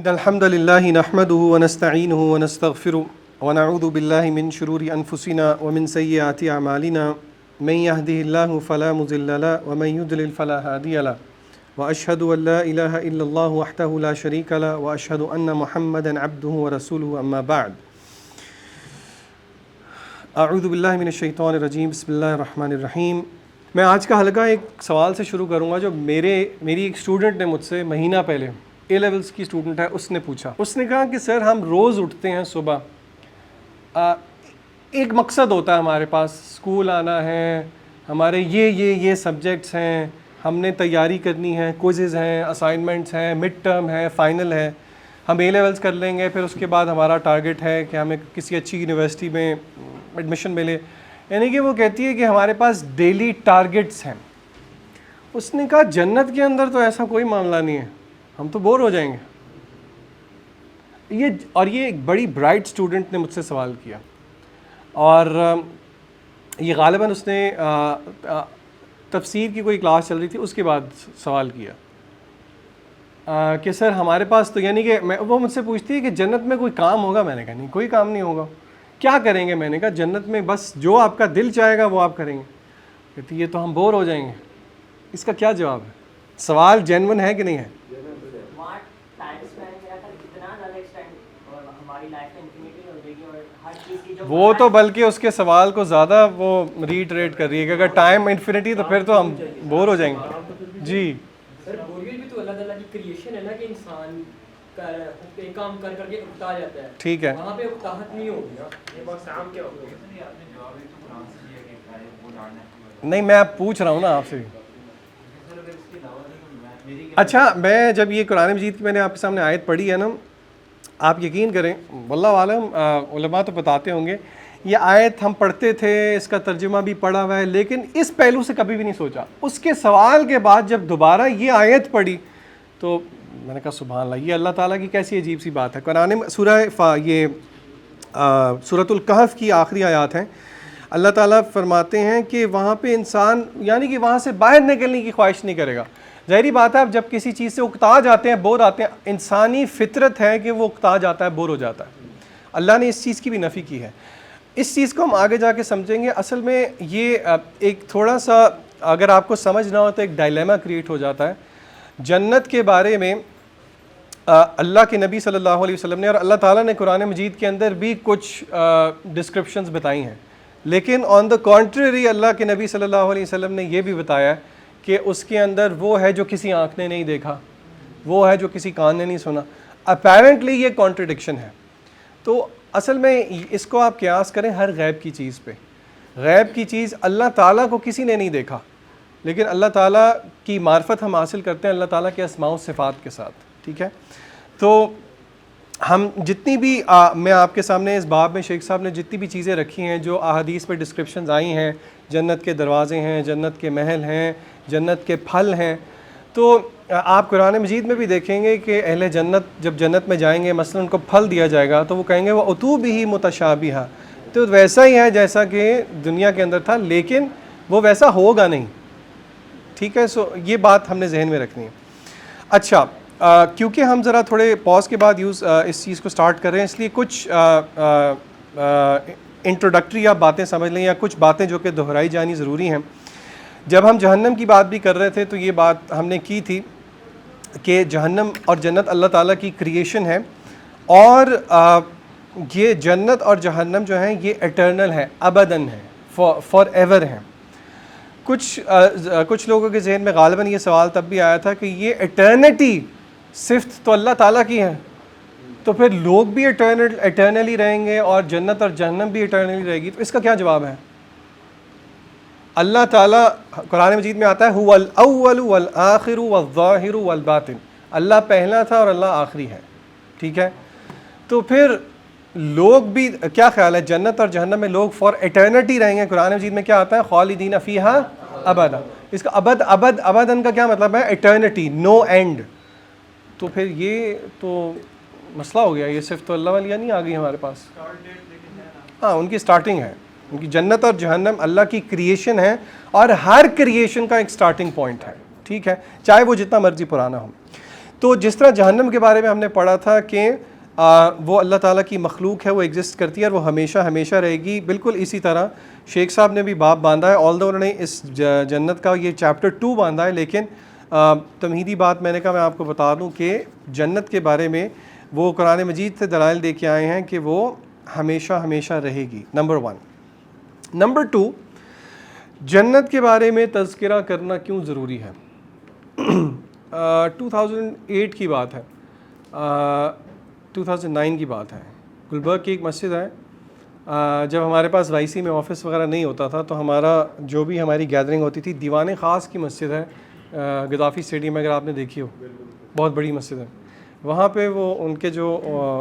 إن الحمد لله نحمده ونستعينه ونستغفره ونعوذ بالله من شرور أنفسنا ومن سيئات أعمالنا من يهده الله فلا مضل له ومن يضلل فلا هادي له وأشهد أن لا إله إلا الله وحده لا شريك له وأشهد أن محمدا عبده ورسوله أما بعد اعوذ باللہ من الشیطان الرجیم بسم اللہ الرحمن الرحیم۔ میں آج کا حلقہ ایک سوال سے شروع کروں گا جو میری ایک اسٹوڈنٹ نے مجھ سے مہینہ پہلے اے لیولس کی اسٹوڈنٹ ہے، اس نے پوچھا۔ اس نے کہا کہ سر ہم روز اٹھتے ہیں صبح، ایک مقصد ہوتا ہے ہمارے پاس، اسکول آنا ہے، ہمارے یہ سبجیکٹس ہیں، ہم نے تیاری کرنی ہے، کوئزز ہیں، اسائنمنٹس ہیں، مڈ ٹرم ہے، فائنل ہے، ہم اے لیولس کر لیں گے، پھر اس کے بعد ہمارا ٹارگٹ ہے کہ ہمیں کسی اچھی یونیورسٹی میں ایڈمیشن ملے۔ یعنی کہ وہ کہتی ہے کہ ہمارے پاس ڈیلی ٹارگٹس ہیں۔ اس نے کہا جنت کے اندر تو ایسا کوئی معاملہ نہیں ہے، ہم تو بور ہو جائیں گے۔ یہ ایک بڑی برائٹ اسٹوڈنٹ نے مجھ سے سوال کیا، اور یہ غالباً اس نے تفسیر کی کوئی کلاس چل رہی تھی، اس کے بعد سوال کیا کہ سر ہمارے پاس تو، یعنی کہ وہ مجھ سے پوچھتی ہے کہ جنت میں کوئی کام ہوگا؟ میں نے کہا نہیں، کوئی کام نہیں ہوگا۔ کیا کریں گے؟ میں نے کہا جنت میں بس جو آپ کا دل چاہے گا وہ آپ کریں گے۔ کہتی یہ تو ہم بور ہو جائیں گے۔ اس کا کیا جواب ہے؟ سوال جینون ہے کہ نہیں ہے؟ وہ تو بلکہ اس کے سوال کو زیادہ وہ ریٹریٹ کر رہی ہے کہ اگر ٹائم انفینٹی تو پھر تو ہم بور ہو جائیں گے۔ جی سر بوریت بھی تو اللہ تعالیٰ کی کریشن ہے نا، کہ انسان ایک کام کر کر کے اکتا جاتا ہے۔ ٹھیک ہے، وہاں پہ اکتاہٹ نہیں ہوگی نا، یہ بات عام کیا ہوگی؟ نہیں میں پوچھ رہا ہوں نا آپ سے۔ اچھا، میں جب یہ قرآن مجید کی میں نے آپ کے سامنے آیت پڑھی ہے نا، آپ یقین کریں واللہ عالم علماء تو بتاتے ہوں گے، یہ آیت ہم پڑھتے تھے، اس کا ترجمہ بھی پڑھا ہوا ہے، لیکن اس پہلو سے کبھی بھی نہیں سوچا۔ اس کے سوال کے بعد جب دوبارہ یہ آیت پڑھی تو میں نے کہا سبحان اللہ، یہ اللہ تعالیٰ کی کیسی عجیب سی بات ہے۔ قرآن سورۃ الکہف کی آخری آیات ہیں، اللہ تعالیٰ فرماتے ہیں کہ وہاں پہ انسان یعنی کہ وہاں سے باہر نکلنے کی خواہش نہیں کرے گا۔ ظاہری بات ہے، اب جب کسی چیز سے اکتا جاتے ہیں، بور آتے ہیں، انسانی فطرت ہے کہ وہ اکتا جاتا ہے، بور ہو جاتا ہے۔ اللہ نے اس چیز کی بھی نفی کی ہے۔ اس چیز کو ہم آگے جا کے سمجھیں گے۔ اصل میں یہ ایک تھوڑا سا اگر آپ کو سمجھ نہ ہو تو ایک ڈائلیما کریٹ ہو جاتا ہے۔ جنت کے بارے میں اللہ کے نبی صلی اللہ علیہ وسلم نے اور اللہ تعالیٰ نے قرآن مجید کے اندر بھی کچھ ڈسکرپشنز بتائی ہیں، لیکن آن دا کانٹریری اللہ کے نبی صلی اللہ علیہ وسلم نے یہ بھی بتایا کہ اس کے اندر وہ ہے جو کسی آنکھ نے نہیں دیکھا، وہ ہے جو کسی کان نے نہیں سنا۔ اپیرنٹلی یہ کانٹرڈکشن ہے۔ تو اصل میں اس کو آپ قیاس کریں ہر غیب کی چیز پہ۔ غیب کی چیز اللہ تعالیٰ کو کسی نے نہیں دیکھا، لیکن اللہ تعالیٰ کی معرفت ہم حاصل کرتے ہیں اللہ تعالیٰ کے اسماء و صفات کے ساتھ، ٹھیک ہے؟ تو ہم جتنی بھی میں آپ کے سامنے اس باب میں شیخ صاحب نے جتنی بھی چیزیں رکھی ہیں جو احادیث پہ ڈسکرپشنز آئی ہیں، جنت کے دروازے ہیں، جنت کے محل ہیں، جنت کے پھل ہیں، تو آپ قرآن مجید میں بھی دیکھیں گے کہ اہل جنت جب جنت میں جائیں گے، مثلا ان کو پھل دیا جائے گا تو وہ کہیں گے وہ اتو بھی متشابہہ، تو ویسا ہی ہے جیسا کہ دنیا کے اندر تھا، لیکن وہ ویسا ہوگا نہیں، ٹھیک ہے؟ سو یہ بات ہم نے ذہن میں رکھنی ہے۔ اچھا، کیونکہ ہم ذرا تھوڑے پاز کے بعد اس چیز کو سٹارٹ کر رہے ہیں، اس لیے کچھ انٹروڈکٹری آپ باتیں سمجھ لیں، یا کچھ باتیں جو کہ دہرائی جانی ضروری ہیں۔ جب ہم جہنم کی بات بھی کر رہے تھے تو یہ بات ہم نے کی تھی کہ جہنم اور جنت اللہ تعالیٰ کی کریشن ہے، اور یہ جنت اور جہنم جو ہیں یہ ایٹرنل ہے، ابداً ہے، فار ایور ہیں۔ کچھ لوگوں کے ذہن میں غالباً یہ سوال تب بھی آیا تھا کہ یہ ایٹرنٹی صفت تو اللہ تعالیٰ کی ہے، تو پھر لوگ بھی ایٹرنلی رہیں گے اور جنت اور جہنم بھی ایٹرنلی رہے گی، تو اس کا کیا جواب ہے؟ اللہ تعالیٰ قرآن مجید میں آتا ہے هو الاول والآخر والظاہر والباطن، اللہ پہلا تھا اور اللہ آخری ہے، ٹھیک ہے؟ تو پھر لوگ بھی کیا خیال ہے جنت اور جہنم میں لوگ فار ایٹرنٹی رہیں گے؟ قرآن مجید میں کیا آتا ہے؟ خالدین فیہا ابدا۔ اس کا ابدن کا کیا مطلب ہے؟ Eternity, know and. تو پھر یہ تو مسئلہ ہو گیا، یہ صرف تو اللہ والیاں نہیں آ گئی ہمارے پاس۔ ہاں، ان کی سٹارٹنگ ہے، ان کی جنت اور جہنم اللہ کی کریشن ہے، اور ہر کریشن کا ایک سٹارٹنگ پوائنٹ ہے، ٹھیک ہے، چاہے وہ جتنا مرضی پرانا ہو۔ تو جس طرح جہنم کے بارے میں ہم نے پڑھا تھا کہ وہ اللہ تعالیٰ کی مخلوق ہے, وہ ایگزسٹ کرتی ہے اور وہ ہمیشہ ہمیشہ رہے گی, بالکل اسی طرح شیخ صاحب نے بھی باب باندھا ہے, آلدو انہوں نے اس جنت کا یہ چیپٹر 2 باندھا ہے, لیکن تمہیدی بات میں نے کہا میں آپ کو بتا دوں کہ جنت کے بارے میں وہ قرآن مجید سے دلائل دے کے آئے ہیں کہ وہ ہمیشہ ہمیشہ رہے گی, نمبر 1. نمبر 2, جنت کے بارے میں تذکرہ کرنا کیوں ضروری ہے؟ 2008 کی بات ہے, 2009 کی بات ہے, گلبرگ کی ایک مسجد ہے, جب ہمارے پاس وائی سی میں آفس وغیرہ نہیں ہوتا تھا تو ہمارا جو بھی ہماری گیدرنگ ہوتی تھی, دیوان خاص کی مسجد ہے گدافی اسٹیڈیم, اگر آپ نے دیکھی ہو, بہت بڑی مسجد ہے. وہاں پہ وہ ان کے جو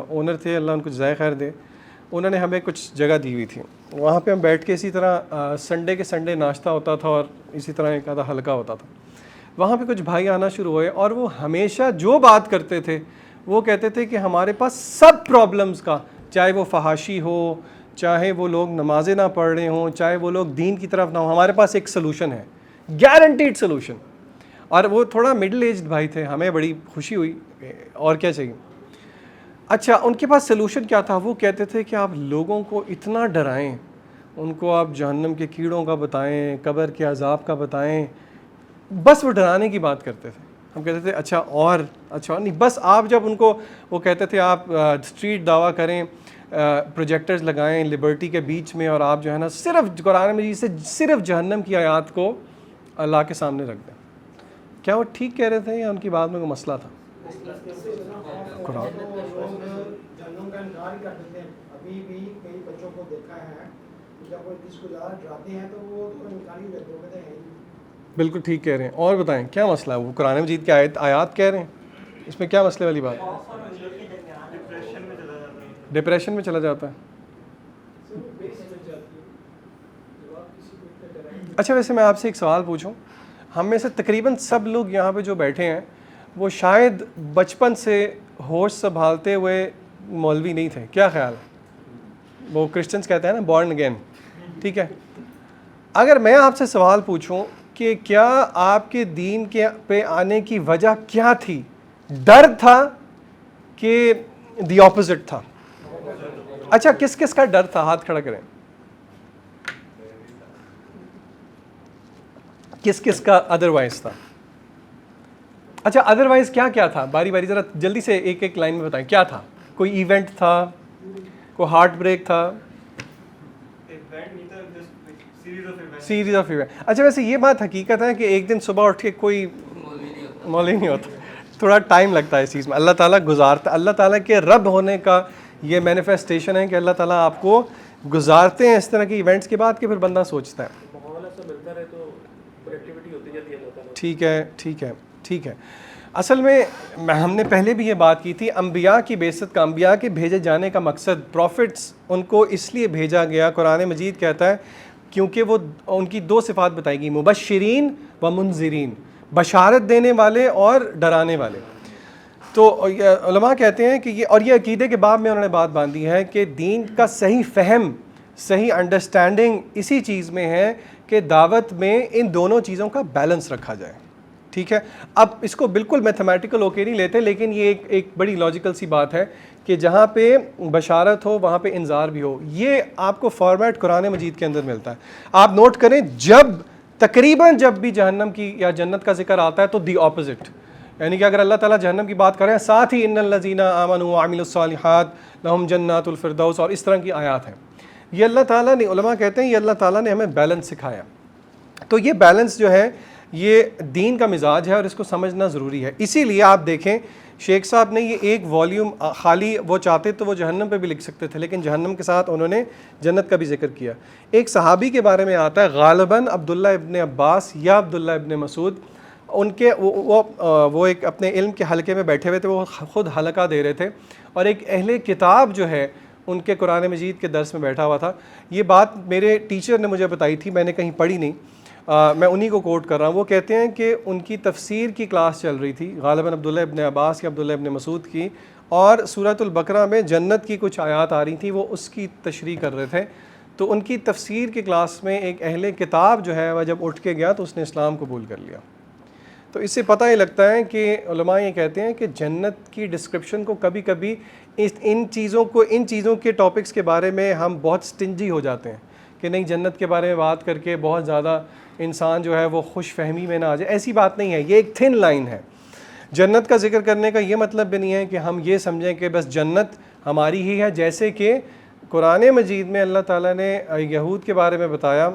اونر تھے, اللہ ان کو جزائے خیر دے, انہوں نے ہمیں کچھ جگہ دی ہوئی تھی. وہاں پہ ہم بیٹھ کے اسی طرح سنڈے کے سنڈے ناشتہ ہوتا تھا اور اسی طرح ایک آدھا حلقہ ہوتا تھا. وہاں پہ کچھ بھائی آنا شروع ہوئے اور وہ ہمیشہ جو بات کرتے تھے وہ کہتے تھے کہ ہمارے پاس سب پرابلمز کا, چاہے وہ فحاشی ہو, چاہے وہ لوگ نمازیں نہ پڑھ رہے ہوں, چاہے وہ لوگ دین کی طرف نہ ہوں, ہمارے پاس ایک سلوشن ہے, گارنٹیڈ سلوشن. اور وہ تھوڑا مڈل ایجڈ بھائی تھے, ہمیں بڑی خوشی ہوئی, اور کیا چاہیے. اچھا, ان کے پاس سلوشن کیا تھا؟ وہ کہتے تھے کہ آپ لوگوں کو اتنا ڈرائیں, ان کو آپ جہنم کے کیڑوں کا بتائیں, قبر کے عذاب کا بتائیں, بس وہ ڈرانے کی بات کرتے تھے. ہم کہتے تھے اچھا اور نہیں, بس آپ جب ان کو وہ کہتے تھے آپ اسٹریٹ دعویٰ کریں, پروجیکٹرز لگائیں لبرٹی کے بیچ میں, اور آپ جو ہے نا صرف قرآن مجید سے صرف جہنم کی آیات کو اللہ کے سامنے رکھ دیں. کیا وہ ٹھیک کہہ رہے تھے یا ان کی بات میں کوئی مسئلہ تھا؟ قرآن جہنم کا انکار ہی کر دیتے ہیں. ابھی بھی کئی بچوں کو دیکھا ہے جب وہ کسی کو زیادہ ڈراتے ہیں تو وہ انکار ہی کرتے ہیں. بالکل ٹھیک کہہ رہے ہیں. اور بتائیں کیا مسئلہ ہے؟ وہ قرآن مجید کی آیات کہہ رہے ہیں, اس میں کیا مسئلے والی بات؟ ڈپریشن میں چلا جاتا ہے. اچھا, ویسے میں آپ سے ایک سوال پوچھوں, ہم میں سے تقریباً سب لوگ یہاں پہ جو بیٹھے ہیں وہ شاید بچپن سے ہوش سنبھالتے ہوئے مولوی نہیں تھے, کیا خیال ہے؟ وہ کرسچنس کہتے ہیں نا بورن اگین, ٹھیک ہے. اگر میں آپ سے سوال پوچھوں کہ کیا آپ کے دین کے پہ آنے کی وجہ کیا تھی؟ ڈر تھا کہ دی اپوزٹ تھا؟ اچھا, کس کس کا ڈر تھا؟ ہاتھ کھڑا کریں. کس کس کا ادروائز تھا؟ اچھا, ادروائز کیا کیا تھا؟ باری باری ذرا جلدی سے ایک ایک لائن میں بتائیں. کیا تھا؟ کوئی ایونٹ تھا, کوئی ہارٹ بریک تھا؟ Series of event. اچھا, ویسے یہ بات حقیقت ہے کہ ایک دن صبح اٹھ کے کوئی مولوی نہیں ہوتا, تھوڑا ٹائم لگتا ہے اس چیز میں. اللہ تعالیٰ گزارتا, اللہ تعالیٰ کے رب ہونے کا یہ مینیفیسٹیشن ہے کہ اللہ تعالیٰ آپ کو گزارتے ہیں اس طرح کے ایونٹس کے بعد کہ پھر بندہ سوچتا ہے. ٹھیک ہے ٹھیک ہے ٹھیک ہے. اصل میں ہم نے پہلے بھی یہ بات کی تھی, انبیاء کی بعثت کا, انبیاء کے بھیجے جانے کا مقصد, پروفٹس ان کو اس لیے بھیجا گیا, قرآن مجید کہتا ہے کیونکہ وہ ان کی دو صفات بتائی گئی, مبشرین و منذرین, بشارت دینے والے اور ڈرانے والے. تو علماء کہتے ہیں کہ یہ, اور یہ عقیدے کے باب میں انہوں نے بات باندھی ہے کہ دین کا صحیح فہم, صحیح انڈرسٹینڈنگ اسی چیز میں ہے کہ دعوت میں ان دونوں چیزوں کا بیلنس رکھا جائے. ٹھیک ہے, اب اس کو بالکل میتھمیٹیکل ہو کے نہیں لیتے, لیکن یہ ایک بڑی لاجیکل سی بات ہے کہ جہاں پہ بشارت ہو وہاں پہ انذار بھی ہو. یہ آپ کو فارمیٹ قرآن مجید کے اندر ملتا ہے. آپ نوٹ کریں, تقریباً جب بھی جہنم کی یا جنت کا ذکر آتا ہے تو دی اپوزٹ, یعنی کہ اگر اللہ تعالیٰ جہنم کی بات کریں ساتھ ہی ان الذین آمنوا وعملوا الصالحات لہم جنات الفردوس اور اس طرح کی آیات ہیں. یہ اللہ تعالیٰ نے, علماء کہتے ہیں یہ اللہ تعالیٰ نے ہمیں بیلنس سکھایا. تو یہ بیلنس جو ہے یہ دین کا مزاج ہے اور اس کو سمجھنا ضروری ہے. اسی لیے آپ دیکھیں شیخ صاحب نے یہ ایک والیوم خالی, وہ چاہتے تو وہ جہنم پہ بھی لکھ سکتے تھے, لیکن جہنم کے ساتھ انہوں نے جنت کا بھی ذکر کیا. ایک صحابی کے بارے میں آتا ہے غالباً عبداللہ ابن عباس یا عبداللہ ابن مسعود, ان کے وہ ایک اپنے علم کے حلقے میں بیٹھے ہوئے تھے, وہ خود حلقہ دے رہے تھے, اور ایک اہل کتاب جو ہے ان کے قرآن مجید کے درس میں بیٹھا ہوا تھا. یہ بات میرے ٹیچر نے مجھے بتائی تھی, میں نے کہیں پڑھی نہیں, میں انہی کو کوٹ کر رہا ہوں. وہ کہتے ہیں کہ ان کی تفسیر کی کلاس چل رہی تھی, غالباً عبداللہ ابن عباس یا عبداللہ ابن مسعود کی, اور سورۃ البقرہ میں جنت کی کچھ آیات آ رہی تھیں, وہ اس کی تشریح کر رہے تھے. تو ان کی تفسیر کی کلاس میں ایک اہل کتاب جو ہے وہ جب اٹھ کے گیا تو اس نے اسلام قبول کر لیا. تو اس سے پتہ ہی لگتا ہے کہ علماء یہ کہتے ہیں کہ جنت کی ڈسکرپشن کو کبھی کبھی ان چیزوں کے ٹاپکس کے بارے میں ہم بہت سٹنجی ہو جاتے ہیں کہ نہیں جنت کے بارے میں بات کر کے بہت زیادہ انسان جو ہے وہ خوش فہمی میں نہ آ جائے. ایسی بات نہیں ہے, یہ ایک تھن لائن ہے. جنت کا ذکر کرنے کا یہ مطلب بھی نہیں ہے کہ ہم یہ سمجھیں کہ بس جنت ہماری ہی ہے, جیسے کہ قرآن مجید میں اللہ تعالیٰ نے یہود کے بارے میں بتایا,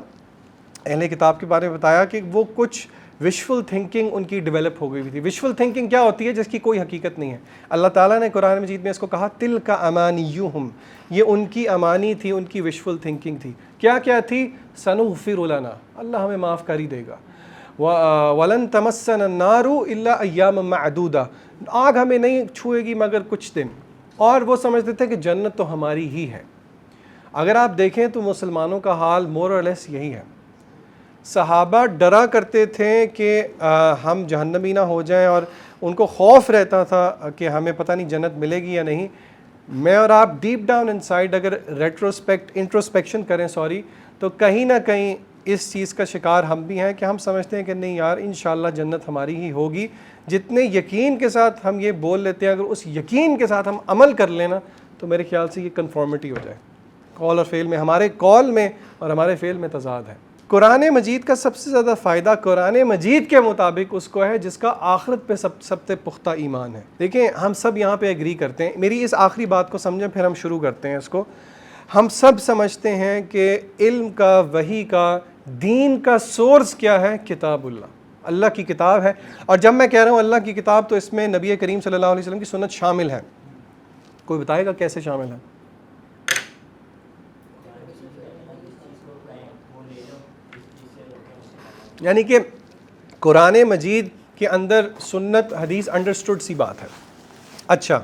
اہل کتاب کے بارے میں بتایا کہ وہ کچھ وشفل تھنکنگ ان کی ڈیولپ ہو گئی تھی. وشفل تھنکنگ کیا ہوتی ہے؟ جس کی کوئی حقیقت نہیں ہے. اللہ تعالیٰ نے قرآن مجید میں اس کو کہا تلک امانیہم, یہ ان کی امانی تھی, ان کی وشفل تھنکنگ تھی. کیا کیا تھی؟ سنغفر لنا, اللہ ہمیں معاف کر ہی دے گا. وَلَن تَمَسَّنَا النَّارُ إِلَّا أَيَّامًا مَعْدُودًا, آگ ہمیں نہیں چھوئے گی مگر کچھ دن. اور وہ سمجھتے تھے کہ جنت تو ہماری ہی ہے. اگر آپ دیکھیں تو مسلمانوں کا حال مور اور لیس یہی ہے. صحابہ ڈرا کرتے تھے کہ ہم جہنمی نہ ہو جائیں, اور ان کو خوف رہتا تھا کہ ہمیں پتہ نہیں جنت ملے گی یا نہیں. میں اور آپ ڈیپ ڈاؤن انسائڈ اگر انٹروسپیکشن کریں تو کہیں نہ کہیں اس چیز کا شکار ہم بھی ہیں کہ ہم سمجھتے ہیں کہ نہیں یار انشاءاللہ جنت ہماری ہی ہوگی. جتنے یقین کے ساتھ ہم یہ بول لیتے ہیں, اگر اس یقین کے ساتھ ہم عمل کر لینا تو میرے خیال سے یہ کنفارمٹی ہو جائے. قول اور فعل میں, ہمارے قول میں اور ہمارے فعل میں تضاد ہے. قرآن مجید کا سب سے زیادہ فائدہ قرآن مجید کے مطابق اس کو ہے جس کا آخرت پہ سب سے پختہ ایمان ہے. دیکھیں ہم سب یہاں پہ ایگری کرتے ہیں, میری اس آخری بات کو سمجھیں پھر ہم شروع کرتے ہیں اس کو. ہم سب سمجھتے ہیں کہ علم کا, وحی کا, دین کا سورس کیا ہے؟ کتاب اللہ, اللہ کی کتاب ہے. اور جب میں کہہ رہا ہوں اللہ کی کتاب تو اس میں نبی کریم صلی اللہ علیہ وسلم کی سنت شامل ہے. کوئی بتائے گا کیسے شامل ہے؟ یعنی کہ قرآن مجید کے اندر سنت حدیث انڈرسٹوڈ سی بات ہے. اچھا,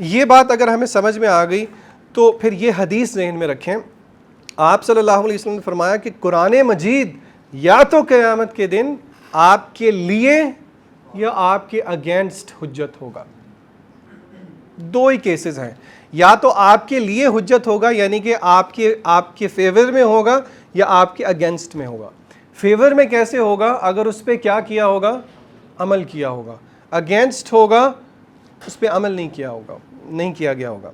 یہ بات اگر ہمیں سمجھ میں آ گئی تو پھر یہ حدیث ذہن میں رکھیں. آپ صلی اللہ علیہ وسلم نے فرمایا کہ قرآن مجید یا تو قیامت کے دن آپ کے لیے یا آپ کے اگینسٹ حجت ہوگا. دو ہی کیسز ہیں, یا تو آپ کے لیے حجت ہوگا یعنی کہ آپ کے فیور میں ہوگا یا آپ کے اگینسٹ میں ہوگا. فیور میں کیسے ہوگا؟ اگر اس پہ کیا کیا ہوگا؟ عمل کیا ہوگا. اگینسٹ ہوگا اس پہ عمل نہیں کیا گیا ہوگا.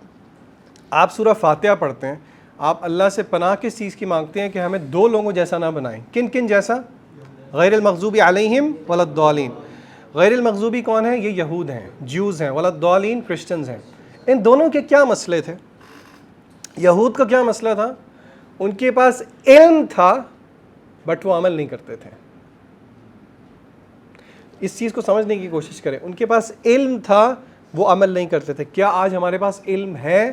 آپ سورہ فاتحہ پڑھتے ہیں, آپ اللہ سے پناہ کس چیز کی مانگتے ہیں؟ کہ ہمیں دو لوگوں جیسا نہ بنائیں. کن کن جیسا؟ غیر المغضوب علیہم ولا الضالین. غیر المغضوبی کون ہے؟ یہ یہود ہیں, جیوز ہیں. ولا الضالین کرسچنز ہیں. ان دونوں کے کیا مسئلے تھے؟ یہود کا کیا مسئلہ تھا؟ ان کے پاس علم تھا بٹ وہ عمل نہیں کرتے تھے. اس چیز کو سمجھنے کی کوشش کریں. ان کے پاس علم تھا, وہ عمل نہیں کرتے تھے. کیا آج ہمارے پاس علم ہے؟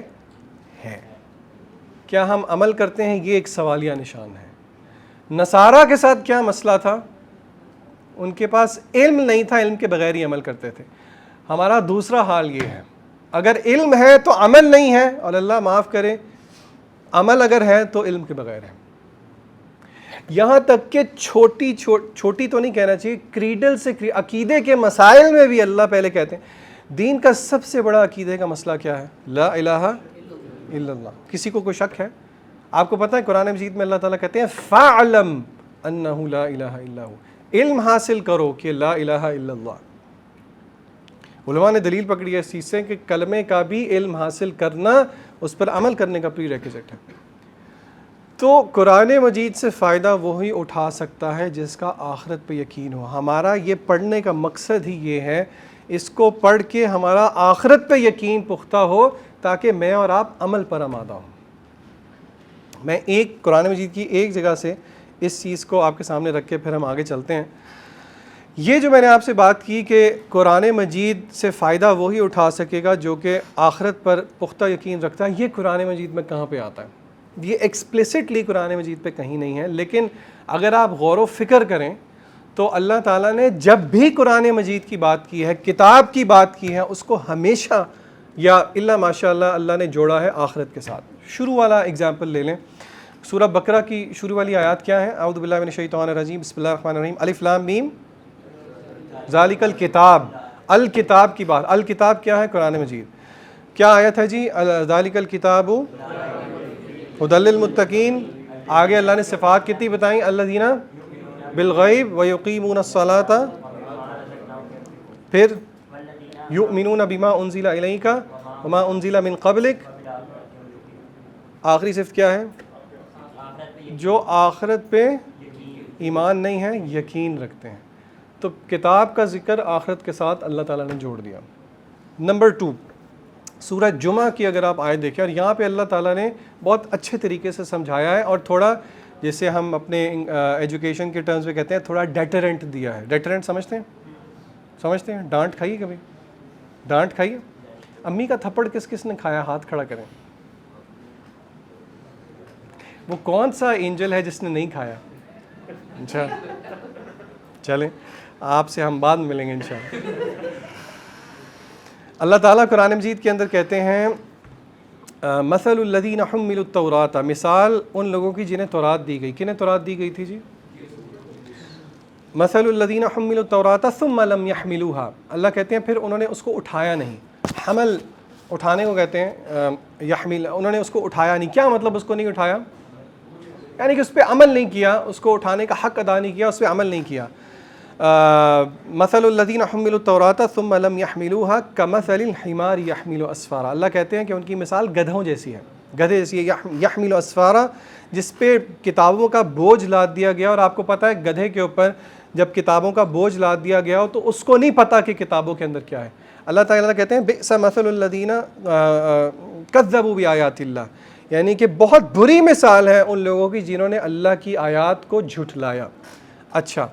کیا ہم عمل کرتے ہیں؟ یہ ایک سوالیہ نشان ہے. نصارہ کے ساتھ کیا مسئلہ تھا؟ ان کے پاس علم نہیں تھا, علم کے بغیر ہی عمل کرتے تھے. ہمارا دوسرا حال یہ ہے, اگر علم ہے تو عمل نہیں ہے, اور اللہ معاف کرے عمل اگر ہے تو علم کے بغیر ہے. یہاں تک کہ چھوٹی تو نہیں کہنا چاہیے, کریڈل سے عقیدے کے مسائل میں بھی اللہ پہلے کہتے ہیں. دین کا سب سے بڑا عقیدے کا مسئلہ کیا ہے؟ لا الہ الا اللہ. کسی کو کوئی شک ہے؟ آپ کو پتہ ہے قرآن مجید میں اللہ تعالیٰ کہتے ہیں فَاعْلَمْ أَنَّهُ لَا إِلَهَ إِلَّا هُوَ, علم حاصل کرو کہ لا الہ الا اللہ. علماء نے دلیل پکڑی ہے اس چیز سے کہ کلمے کا بھی علم حاصل کرنا اس پر عمل کرنے کا پری ریکوزٹ ہے. تو قرآن مجید سے فائدہ وہی اٹھا سکتا ہے جس کا آخرت پہ یقین ہو. ہمارا یہ پڑھنے کا مقصد ہی یہ ہے, اس کو پڑھ کے ہمارا آخرت پہ یقین پختہ ہو تاکہ میں اور آپ عمل پر آمادہ ہوں. میں ایک قرآن مجید کی ایک جگہ سے اس چیز کو آپ کے سامنے رکھ کے پھر ہم آگے چلتے ہیں. یہ جو میں نے آپ سے بات کی کہ قرآن مجید سے فائدہ وہی اٹھا سکے گا جو کہ آخرت پر پختہ یقین رکھتا ہے, یہ قرآن مجید میں کہاں پہ آتا ہے؟ یہ ایکسپلیسٹلی قرآن مجید پہ کہیں نہیں ہے. لیکن اگر آپ غور و فکر کریں تو اللہ تعالیٰ نے جب بھی قرآن مجید کی بات کی ہے, کتاب کی بات کی ہے, اس کو ہمیشہ یا اللہ ماشاء اللہ نے جوڑا ہے آخرت کے ساتھ. شروع والا اگزامپل لے لیں, سورہ بقرہ کی شروع والی آیات کیا ہیں؟ اعوذ باللہ من الشیطان الرجیم, بسم اللہ الرحمن الرحیم, الف لام میم ذالک الکتاب. الکتاب کی بات, الکتاب کیا ہے؟ قرآن مجید. کیا آیت ہے جی؟ ذالک الکتاب ھدی للمتقین. آگے اللہ نے صفات کتنی بتائیں؟ الذین بالغیب ویقیمون الصلاۃ پھر یؤمنون بما انزل الیک وما انزل من قبلک، آخری صفت کیا ہے؟ جو آخرت پہ ایمان نہیں ہے یقین رکھتے ہیں. تو کتاب کا ذکر آخرت کے ساتھ اللہ تعالیٰ نے جوڑ دیا. نمبر 2 سورہ جمعہ کی اگر آپ آیت دیکھیں، اور یہاں پہ اللہ تعالیٰ نے بہت اچھے طریقے سے سمجھایا ہے، اور تھوڑا جیسے ہم اپنے ایجوکیشن کے ٹرمز میں کہتے ہیں تھوڑا ڈیٹرنٹ دیا ہے. ڈیٹرنٹ سمجھتے ہیں؟ ڈانٹ کھائی کبھی؟ ڈانٹ کھائی؟ امی کا تھپڑ کس کس نے کھایا؟ ہاتھ کھڑا کریں. وہ کون سا اینجل ہے جس نے نہیں کھایا؟ اچھا چلیں، آپ سے ہم بعد میں ملیں گے انشاءاللہ. اللہ تعالیٰ قرآن مجید کے اندر کہتے ہیں مثل الذین حملوا التوراۃ، مثال ان لوگوں کی جنہیں تورات دی گئی. کنہیں تورات دی گئی تھی جی؟ مثل الذین حملوا التوراۃ ثم لم يحملوها، اللہ کہتے ہیں پھر انہوں نے اس کو اٹھایا نہیں. حمل اٹھانے کو کہتے ہیں، یحمل انہوں نے اس کو اٹھایا نہیں. کیا مطلب اس کو نہیں اٹھایا؟ یعنی کہ اس پہ عمل نہیں کیا، اس کو اٹھانے کا حق ادا نہیں کیا، اس پہ عمل نہیں کیا. مثل الذین حملوا التوراۃ ثم لم يحملوها كمثل الحمار يحمل اسفارا، اللہ کہتے ہیں کہ ان کی مثال گدھوں جیسی ہے، گدھے جیسی ہے. يحمل اسفارا، جس پہ کتابوں کا بوجھ لاد دیا گیا. اور آپ کو پتہ ہے گدھے کے اوپر جب کتابوں کا بوجھ لاد دیا گیا ہو تو اس کو نہیں پتہ کہ کتابوں کے اندر کیا ہے. اللہ تعالیٰ کہتے ہیں بئس مثل الذین کذبوا بآیات اللہ، یعنی کہ بہت بری مثال ہے ان لوگوں کی جنہوں نے اللہ کی آیات کو جھٹلایا. اچھا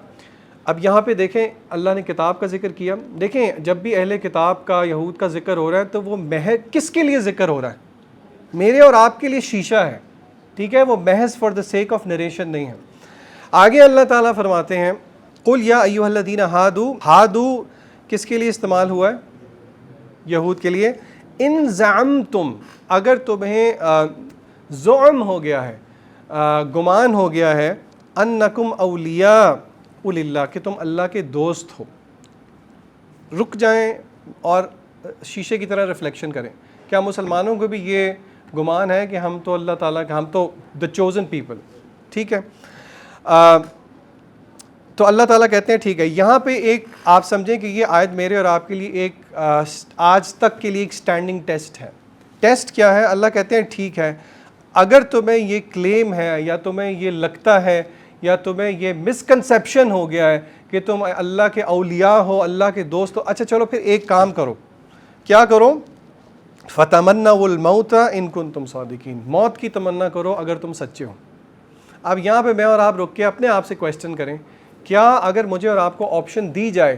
اب یہاں پہ دیکھیں اللہ نے کتاب کا ذکر کیا. دیکھیں جب بھی اہل کتاب کا یہود کا ذکر ہو رہا ہے تو وہ محض کس کے لیے ذکر ہو رہا ہے؟ میرے اور آپ کے لیے شیشہ ہے، ٹھیک ہے، وہ محض for the sake of narration نہیں ہے. آگے اللہ تعالیٰ فرماتے ہیں قل یا ایھا الذین ہادوا، ہادو کس کے لیے استعمال ہوا ہے؟ یہود کے لیے. ان زعمتم، اگر تمہیں زعم ہو گیا ہے، گمان ہو گیا ہے، انکم اولیاء اللہ، کہ تم اللہ کے دوست ہو. رک جائیں اور شیشے کی طرح ریفلیکشن کریں. کیا مسلمانوں کو بھی یہ گمان ہے کہ ہم تو اللہ تعالیٰ کا، ہم تو دا چوزن پیپل؟ ٹھیک ہے. تو اللہ تعالیٰ کہتے ہیں ٹھیک ہے. یہاں پہ ایک آپ سمجھیں کہ یہ آیت میرے اور آپ کے لیے ایک آج تک کے لیے ایک سٹینڈنگ ٹیسٹ ہے. ٹیسٹ کیا ہے؟ اللہ کہتے ہیں ٹھیک ہے، اگر تمہیں یہ کلیم ہے یا تمہیں یہ لگتا ہے یا تمہیں یہ مسکنسیپشن ہو گیا ہے کہ تم اللہ کے اولیاء ہو، اللہ کے دوست ہو، اچھا چلو پھر ایک کام کرو. کیا کرو؟ فَتَمَنَّوُا الْمَوْتَ إِن كُنتُمْ صَادِقِينَ، موت کی تمنا کرو اگر تم سچے ہو. اب یہاں پہ میں اور آپ رک کے اپنے آپ سے کویسچن کریں، کیا اگر مجھے اور آپ کو آپشن دی جائے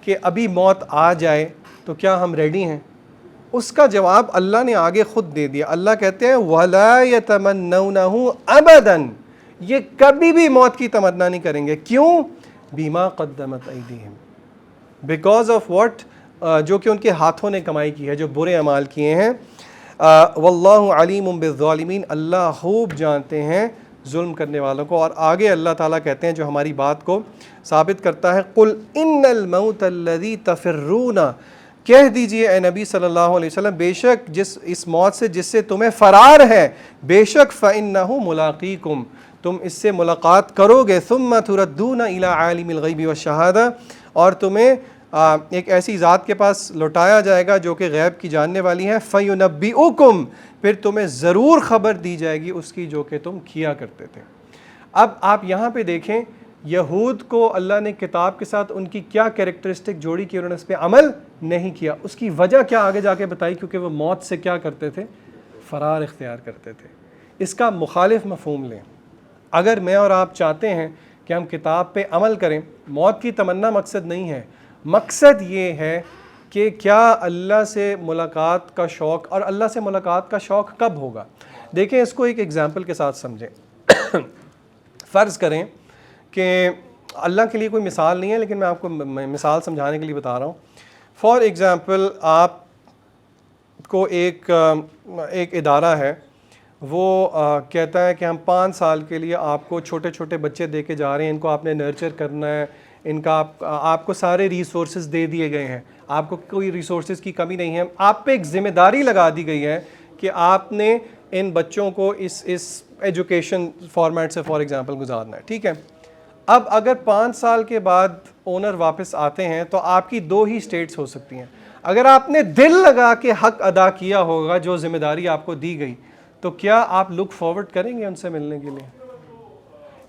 کہ ابھی موت آ جائے تو کیا ہم ریڈی ہیں؟ اس کا جواب اللہ نے آگے خود دے دیا. اللہ کہتے ہیں وَلَا يَتَمَنَّوْنَهُ أَبَدًا، یہ کبھی بھی موت کی تمنا نہیں کریں گے. کیوں؟ بِمَا قَدَّمَتْ أَيْدِيهِمْ، بیکاز آف واٹ، جو کہ ان کے ہاتھوں نے کمائی کی ہے، جو برے اعمال کیے ہیں. وَاللَّهُ عَلِيمٌ بِالظَّالِمِينَ، اللہ خوب جانتے ہیں ظلم کرنے والوں کو. اور آگے اللہ تعالیٰ کہتے ہیں جو ہماری بات کو ثابت کرتا ہے، قُلْ إِنَّ الْمَوْتَ الَّذِي تَفِرُّونَ، کہہ دیجئے اے نبی صلی اللہ علیہ وسلم، بے شک اس موت سے جس سے تمہیں فرار ہے، بے شک فَإِنَّهُ مُلَاقِيكُمْ، تم اس سے ملاقات کرو گے. ثُمَّ تُرَدُّونَ إِلَىٰ عَالِمِ الْغَيْبِ وَالشَّهَادَةِ، اور تمہیں ایک ایسی ذات کے پاس لوٹایا جائے گا جو کہ غیب کی جاننے والی ہے. فَيُنَبِّئُكُمْ، پھر تمہیں ضرور خبر دی جائے گی اس کی جو کہ تم کیا کرتے تھے. اب آپ یہاں پہ دیکھیں یہود کو اللہ نے کتاب کے ساتھ ان کی کیا کیریکٹرسٹک جوڑی کی، انہوں نے اس پہ عمل نہیں کیا. اس کی وجہ کیا آگے جا کے بتائی، کیونکہ وہ موت سے کیا کرتے تھے؟ فرار اختیار کرتے تھے. اس کا مخالف مفہوم لیں. اگر میں اور آپ چاہتے ہیں کہ ہم کتاب پہ عمل کریں، موت کی تمنا مقصد نہیں ہے. مقصد یہ ہے کہ کیا اللہ سے ملاقات کا شوق، اور اللہ سے ملاقات کا شوق کب ہوگا؟ دیکھیں اس کو ایک ایگزامپل کے ساتھ سمجھیں. فرض کریں کہ اللہ کے لیے کوئی مثال نہیں ہے لیکن میں آپ کو مثال سمجھانے کے لیے بتا رہا ہوں. فار ایگزامپل آپ کو ایک ادارہ ہے، وہ کہتا ہے کہ ہم 5 سال کے لیے آپ کو چھوٹے چھوٹے بچے دے کے جا رہے ہیں، ان کو آپ نے نرچر کرنا ہے، ان کا آپ کو سارے ریسورسز دے دیے گئے ہیں، آپ کو کوئی ریسورسز کی کمی نہیں ہے. آپ پہ ایک ذمہ داری لگا دی گئی ہے کہ آپ نے ان بچوں کو اس ایجوکیشن فارمیٹ سے فار ایگزامپل گزارنا ہے. ٹھیک ہے. اب اگر 5 سال کے بعد اونر واپس آتے ہیں تو آپ کی 2 ہی سٹیٹس ہو سکتی ہیں. اگر آپ نے دل لگا کے حق ادا کیا ہوگا جو ذمہ داری آپ کو دی گئی, تو کیا آپ لک فارورڈ کریں گے ان سے ملنے کے لیے؟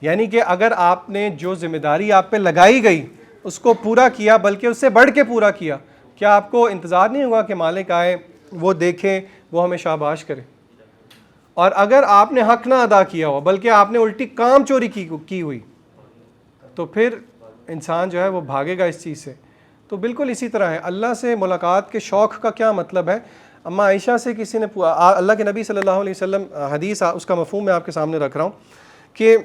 یعنی کہ اگر آپ نے جو ذمہ داری آپ پہ لگائی گئی اس کو پورا کیا, بلکہ اس سے بڑھ کے پورا کیا, کیا آپ کو انتظار نہیں ہوگا کہ مالک آئے, وہ دیکھیں, وہ ہمیں شاباش کرے؟ اور اگر آپ نے حق نہ ادا کیا ہوا بلکہ آپ نے الٹی کام چوری کی ہوئی, تو پھر انسان جو ہے وہ بھاگے گا اس چیز سے. تو بالکل اسی طرح ہے اللہ سے ملاقات کے شوق کا کیا مطلب ہے. اما عائشہ سے کسی نے اللہ کے نبی صلی اللہ علیہ وسلم حدیث اس کا مفہوم میں آپ کے سامنے رکھ رہا ہوں کہ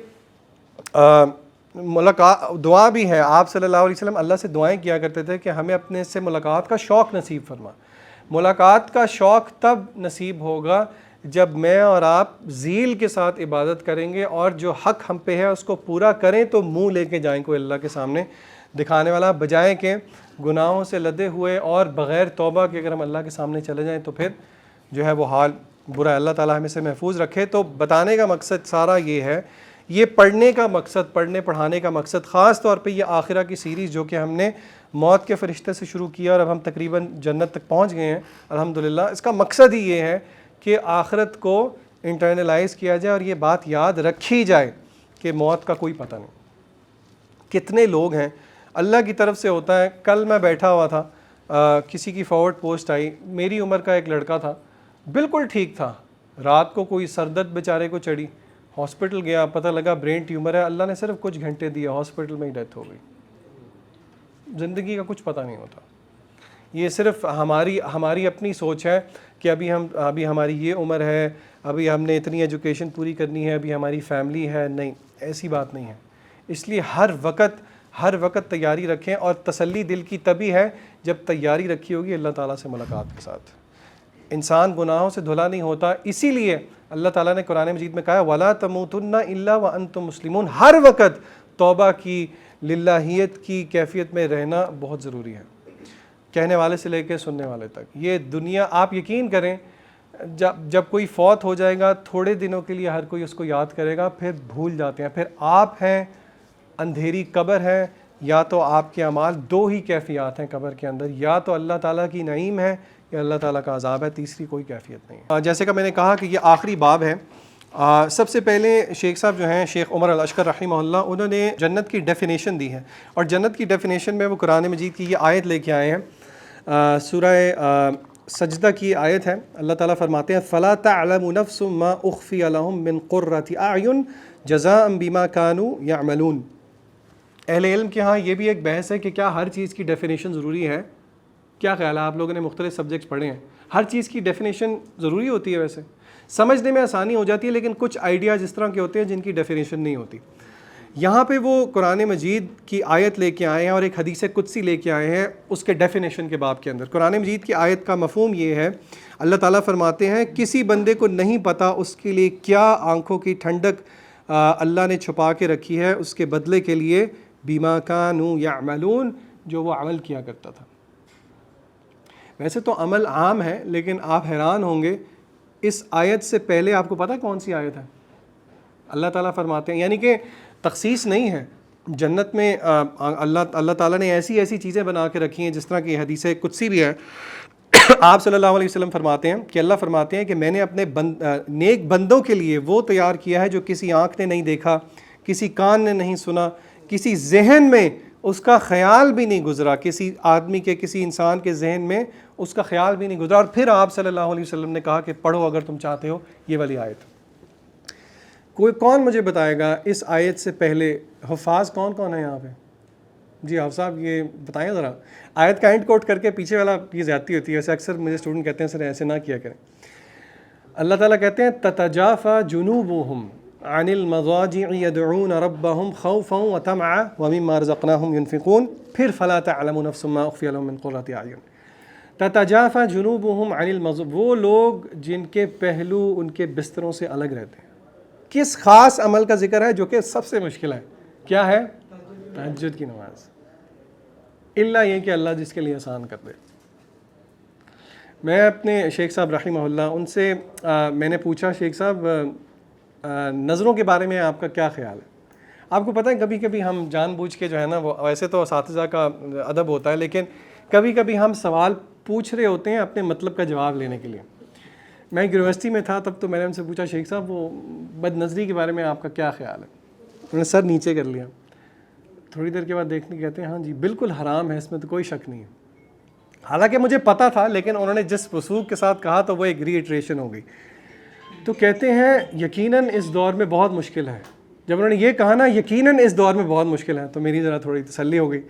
ملاقات دعا بھی ہے. آپ صلی اللہ علیہ وسلم اللہ سے دعائیں کیا کرتے تھے کہ ہمیں اپنے سے ملاقات کا شوق نصیب فرما. ملاقات کا شوق تب نصیب ہوگا جب میں اور آپ ذیل کے ساتھ عبادت کریں گے اور جو حق ہم پہ ہے اس کو پورا کریں, تو منہ لے کے جائیں کوئی اللہ کے سامنے دکھانے والا, بجائے کہ گناہوں سے لدے ہوئے اور بغیر توبہ کے اگر ہم اللہ کے سامنے چلے جائیں تو پھر جو ہے وہ حال برا ہے. اللہ تعالیٰ ہمیں سے محفوظ رکھے. تو بتانے کا مقصد سارا یہ ہے, یہ پڑھنے کا مقصد, پڑھنے پڑھانے کا مقصد, خاص طور پہ یہ آخرہ کی سیریز جو کہ ہم نے موت کے فرشتے سے شروع کیا اور اب ہم تقریباً جنت تک پہنچ گئے ہیں الحمدللہ. اس کا مقصد ہی یہ ہے کہ آخرت کو انٹرنلائز کیا جائے اور یہ بات یاد رکھی جائے کہ موت کا کوئی پتہ نہیں. کتنے لوگ ہیں اللہ کی طرف سے ہوتا ہے. کل میں بیٹھا ہوا تھا, کسی کی فارورڈ پوسٹ آئی, میری عمر کا ایک لڑکا تھا, بالکل ٹھیک تھا, رات کو کوئی سر درد بیچارے کو چڑھی, ہاسپٹل گیا, پتہ لگا برین ٹیومر ہے, اللہ نے صرف کچھ گھنٹے دیا, ہاسپٹل میں ہی ڈیتھ ہو گئی. زندگی کا کچھ پتہ نہیں ہوتا. یہ صرف ہماری اپنی سوچ ہے کہ ابھی ہماری یہ عمر ہے, ابھی ہم نے اتنی ایجوکیشن پوری کرنی ہے, ابھی ہماری فیملی ہے. نہیں, ایسی بات نہیں ہے. اس لیے ہر وقت تیاری رکھیں, اور تسلی دل کی تبھی ہے جب تیاری رکھی ہوگی اللہ تعالیٰ سے ملاقات کے ساتھ. انسان گناہوں سے دھلا نہیں ہوتا, اسی لیے اللہ تعالیٰ نے قرآن مجید میں کہا وَلَا تَمُوتُنَّ إِلَّا وَأَنْتُمْ مُسْلِمُونَ. ہر وقت توبہ کی, للہیت کی کیفیت میں رہنا بہت ضروری ہے, کہنے والے سے لے کے سننے والے تک. یہ دنیا, آپ یقین کریں, جب کوئی فوت ہو جائے گا تھوڑے دنوں کے لیے ہر کوئی اس کو یاد کرے گا, پھر بھول جاتے ہیں. پھر آپ ہیں, اندھیری قبر ہے, یا تو آپ کے اعمال, 2 ہی کیفیات ہیں قبر کے اندر, یا تو اللہ تعالیٰ کی نعیم ہے یا اللہ تعالیٰ کا عذاب ہے, تیسری کوئی کیفیت نہیں ہے. جیسے کہ میں نے کہا کہ یہ آخری باب ہے. سب سے پہلے شیخ صاحب جو ہیں, شیخ عمر الاشکر رحمہ اللہ, انہوں نے جنت کی ڈیفینیشن دی ہے, اور جنت کی ڈیفینیشن میں وہ قرآن مجید کی یہ آیت لے کے آئے ہیں. سورہ سجدہ کی آیت ہے. اللہ تعالیٰ فرماتے ہیں فَلَا تَعْلَمُ نَفْسٌ مَا أُخْفِيَ لَهُم مِّن قُرَّةِ أَعْيُنٍ جَزَاءً بِمَا كَانُوا يَعْمَلُونَ. اہل علم کے ہاں یہ بھی ایک بحث ہے کہ کیا ہر چیز کی ڈیفینیشن ضروری ہے. کیا خیال ہے, آپ لوگوں نے مختلف سبجیکٹس پڑھے ہیں, ہر چیز کی ڈیفینیشن ضروری ہوتی ہے؟ ویسے سمجھنے میں آسانی ہو جاتی ہے, لیکن کچھ آئیڈیاز اس طرح کے ہوتے ہیں جن کی ڈیفینیشن نہیں ہوتی. یہاں پہ وہ قرآن مجید کی آیت لے کے آئے ہیں اور ایک حدیث قدسی لے کے آئے ہیں اس کے ڈیفینیشن کے باب کے اندر. قرآن مجید کی آیت کا مفہوم یہ ہے, اللہ تعالیٰ فرماتے ہیں کسی بندے کو نہیں پتہ اس کے لیے کیا آنکھوں کی ٹھنڈک اللہ نے چھپا کے رکھی ہے اس کے بدلے کے لیے, بما کانوا یعملون, جو وہ عمل کیا کرتا تھا. ویسے تو عمل عام ہے, لیکن آپ حیران ہوں گے اس آیت سے پہلے آپ کو پتہ کون سی آیت ہے؟ اللہ تعالیٰ فرماتے ہیں, یعنی کہ تخصیص نہیں ہے, جنت میں اللہ تعالیٰ نے ایسی چیزیں بنا کے رکھی ہیں جس طرح کی حدیث قدسی بھی ہے. آپ صلی اللہ علیہ وسلم فرماتے ہیں کہ اللہ فرماتے ہیں کہ میں نے اپنے نیک بندوں کے لیے وہ تیار کیا ہے جو کسی آنکھ نے نہیں دیکھا, کسی کان نے نہیں سنا, کسی ذہن میں اس کا خیال بھی نہیں گزرا, کسی آدمی کے, کسی انسان کے ذہن میں اس کا خیال بھی نہیں گزرا. اور پھر آپ صلی اللہ علیہ وسلم نے کہا کہ پڑھو اگر تم چاہتے ہو یہ والی آیت. کون مجھے بتائے گا اس آیت سے پہلے حفاظ کون ہیں یہاں پہ؟ جی آپ صاحب یہ بتائیں ذرا. آیت کا اینڈ کوٹ کر کے پیچھے والا یہ زیادتی ہوتی ہے, ایسے اکثر مجھے اسٹوڈنٹ کہتے ہیں سر ایسے نہ کیا کریں. اللہ تعالیٰ کہتے ہیں تتجافى جنوبهم عن المضاجع يدعون ربهم خوفا وطمعا ومما رزقناهم ينفقون. پھر فلا تعلم نفس ما اخفي لهم من قرة اعين. تتجافى جنوبهم عن المضاجع, وہ لوگ جن کے پہلو ان کے بستروں سے الگ رہتے ہیں. کس خاص عمل کا ذکر ہے جو کہ سب سے مشکل ہے؟ کیا ہے؟ تہجد کی نماز. اللہ یہ کہ اللہ جس کے لیے آسان کر دے. میں اپنے شیخ صاحب رحمہ اللہ ان سے میں نے پوچھا, شیخ صاحب نظروں کے بارے میں آپ کا کیا خیال ہے؟ آپ کو پتہ ہے کبھی کبھی ہم جان بوجھ کے جو ہے نا وہ ویسے تو اساتذہ کا ادب ہوتا ہے لیکن کبھی کبھی ہم سوال پوچھ رہے ہوتے ہیں اپنے مطلب کا جواب لینے کے لیے. میں یونیورسٹی میں تھا تب تو میں نے ان سے پوچھا شیخ صاحب وہ بد نظری کے بارے میں آپ کا کیا خیال ہے؟ انہوں نے سر نیچے کر لیا. تھوڑی دیر کے بعد دیکھنے کہتے ہیں ہاں جی بالکل حرام ہے, اس میں تو کوئی شک نہیں ہے. حالانکہ مجھے پتہ تھا لیکن انہوں نے جس وثوق کے ساتھ کہا تو وہ ایک ری ایٹریشن ہو گئی. تو کہتے ہیں یقیناً اس دور میں بہت مشکل ہے. جب انہوں نے یہ کہا نا یقیناً اس دور میں بہت مشکل ہے تو میری ذرا تھوڑی تسلی ہو گئی.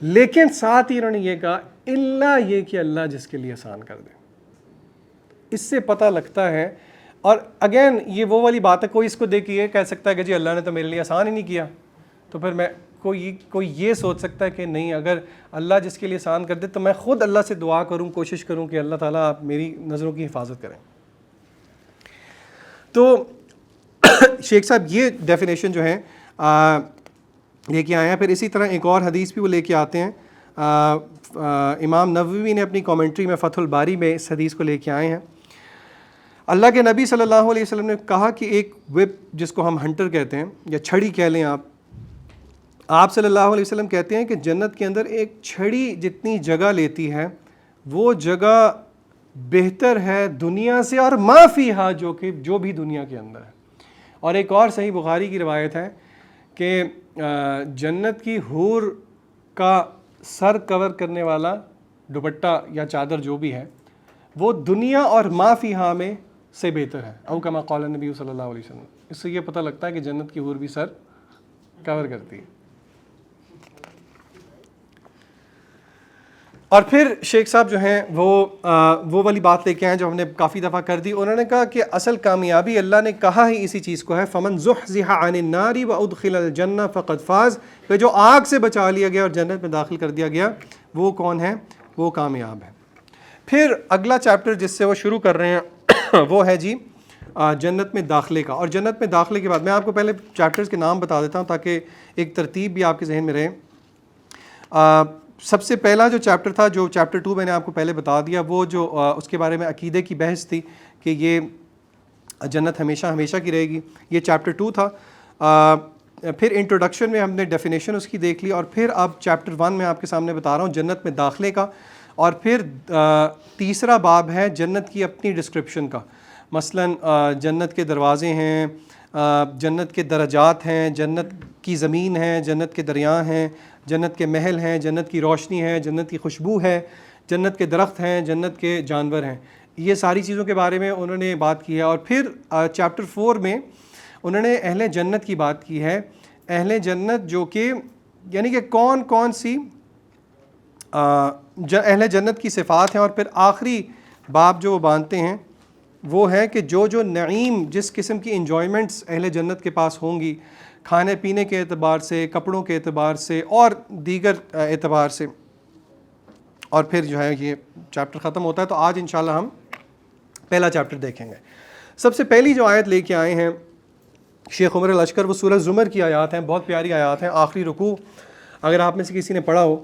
لیکن ساتھ ہی انہوں نے یہ کہا الا یہ کہ اللہ جس کے لیے آسان کر دے. اس سے پتہ لگتا ہے, اور اگین یہ وہ والی بات ہے, کوئی اس کو دیکھ کے یہ کہہ سکتا ہے کہ جی اللہ نے تو میرے لیے آسان ہی نہیں کیا, تو پھر میں کوئی یہ سوچ سکتا ہے کہ نہیں اگر اللہ جس کے لیے آسان کر دے تو میں خود اللہ سے دعا کروں, کوشش کروں کہ اللہ تعالیٰ آپ میری نظروں کی حفاظت کریں. تو شیخ صاحب یہ ڈیفینیشن جو ہے لے کے آئے ہیں. پھر اسی طرح ایک اور حدیث بھی وہ لے کے آتے ہیں. امام نووی نے اپنی کامنٹری میں فتح الباری میں اس حدیث کو لے کے آئے ہیں. اللہ کے نبی صلی اللہ علیہ وسلم نے کہا کہ ایک وپ جس کو ہم ہنٹر کہتے ہیں یا چھڑی کہہ لیں آپ صلی اللہ علیہ وسلم کہتے ہیں کہ جنت کے اندر ایک چھڑی جتنی جگہ لیتی ہے وہ جگہ بہتر ہے دنیا سے اور ما فیہا جو بھی دنیا کے اندر ہے. اور ایک اور صحیح بخاری کی روایت ہے کہ جنت کی حور کا سر کور کرنے والا دوپٹہ یا چادر جو بھی ہے وہ دنیا اور ما فیہا میں سے بہتر ہے. او کما قال النبی صلی اللہ علیہ وسلم. اس سے یہ پتہ لگتا ہے کہ جنت کی حور بھی سر کور کرتی ہے. اور پھر شیخ صاحب جو ہیں وہ والی بات لے کے آئے جو ہم نے کافی دفعہ کر دی. انہوں نے کہا کہ اصل کامیابی اللہ نے کہا ہی اسی چیز کو ہے فمن زحزح عن النار وادخل الجنہ فقد فاز, کہ جو آگ سے بچا لیا گیا اور جنت میں داخل کر دیا گیا وہ کون ہے, وہ کامیاب ہے. پھر اگلا چیپٹر جس سے وہ شروع کر رہے ہیں وہ ہے جی جنت میں داخلے کا. اور جنت میں داخلے کے بعد میں آپ کو پہلے چیپٹرز کے نام بتا دیتا ہوں تاکہ ایک ترتیب بھی آپ کے ذہن میں رہے. سب سے پہلا جو چیپٹر تھا, جو چیپٹر 2 میں نے آپ کو پہلے بتا دیا, وہ جو اس کے بارے میں عقیدے کی بحث تھی کہ یہ جنت ہمیشہ ہمیشہ کی رہے گی, یہ چیپٹر 2 تھا. پھر انٹروڈکشن میں ہم نے ڈیفینیشن اس کی دیکھ لی, اور پھر اب چیپٹر 1 میں آپ کے سامنے بتا رہا ہوں جنت میں داخلے کا. اور پھر تیسرا باب ہے جنت کی اپنی ڈسکرپشن کا, مثلا جنت کے دروازے ہیں, جنت کے درجات ہیں, جنت کی زمین ہے, جنت کے دریا ہیں, جنت کے محل ہیں, جنت کی روشنی ہے, جنت کی خوشبو ہے, جنت کے درخت ہیں, جنت کے جانور ہیں. یہ ساری چیزوں کے بارے میں انہوں نے بات کی ہے. اور پھر چیپٹر 4 میں انہوں نے اہل جنت کی بات کی ہے. اہل جنت جو کہ یعنی کہ کون کون سی اہل جنت کی صفات ہیں. اور پھر آخری باب جو وہ باندھتے ہیں وہ ہے کہ جو نعیم, جس قسم کی انجوائمنٹس اہل جنت کے پاس ہوں گی کھانے پینے کے اعتبار سے, کپڑوں کے اعتبار سے اور دیگر اعتبار سے. اور پھر جو ہے یہ چیپٹر ختم ہوتا ہے. تو آج انشاءاللہ ہم پہلا چیپٹر دیکھیں گے. سب سے پہلی جو آیت لے کے آئے ہیں شیخ عمر الاشکر, وہ سورہ زمر کی آیات ہیں, بہت پیاری آیات ہیں. آخری رکوع اگر آپ میں سے کسی نے پڑھا ہو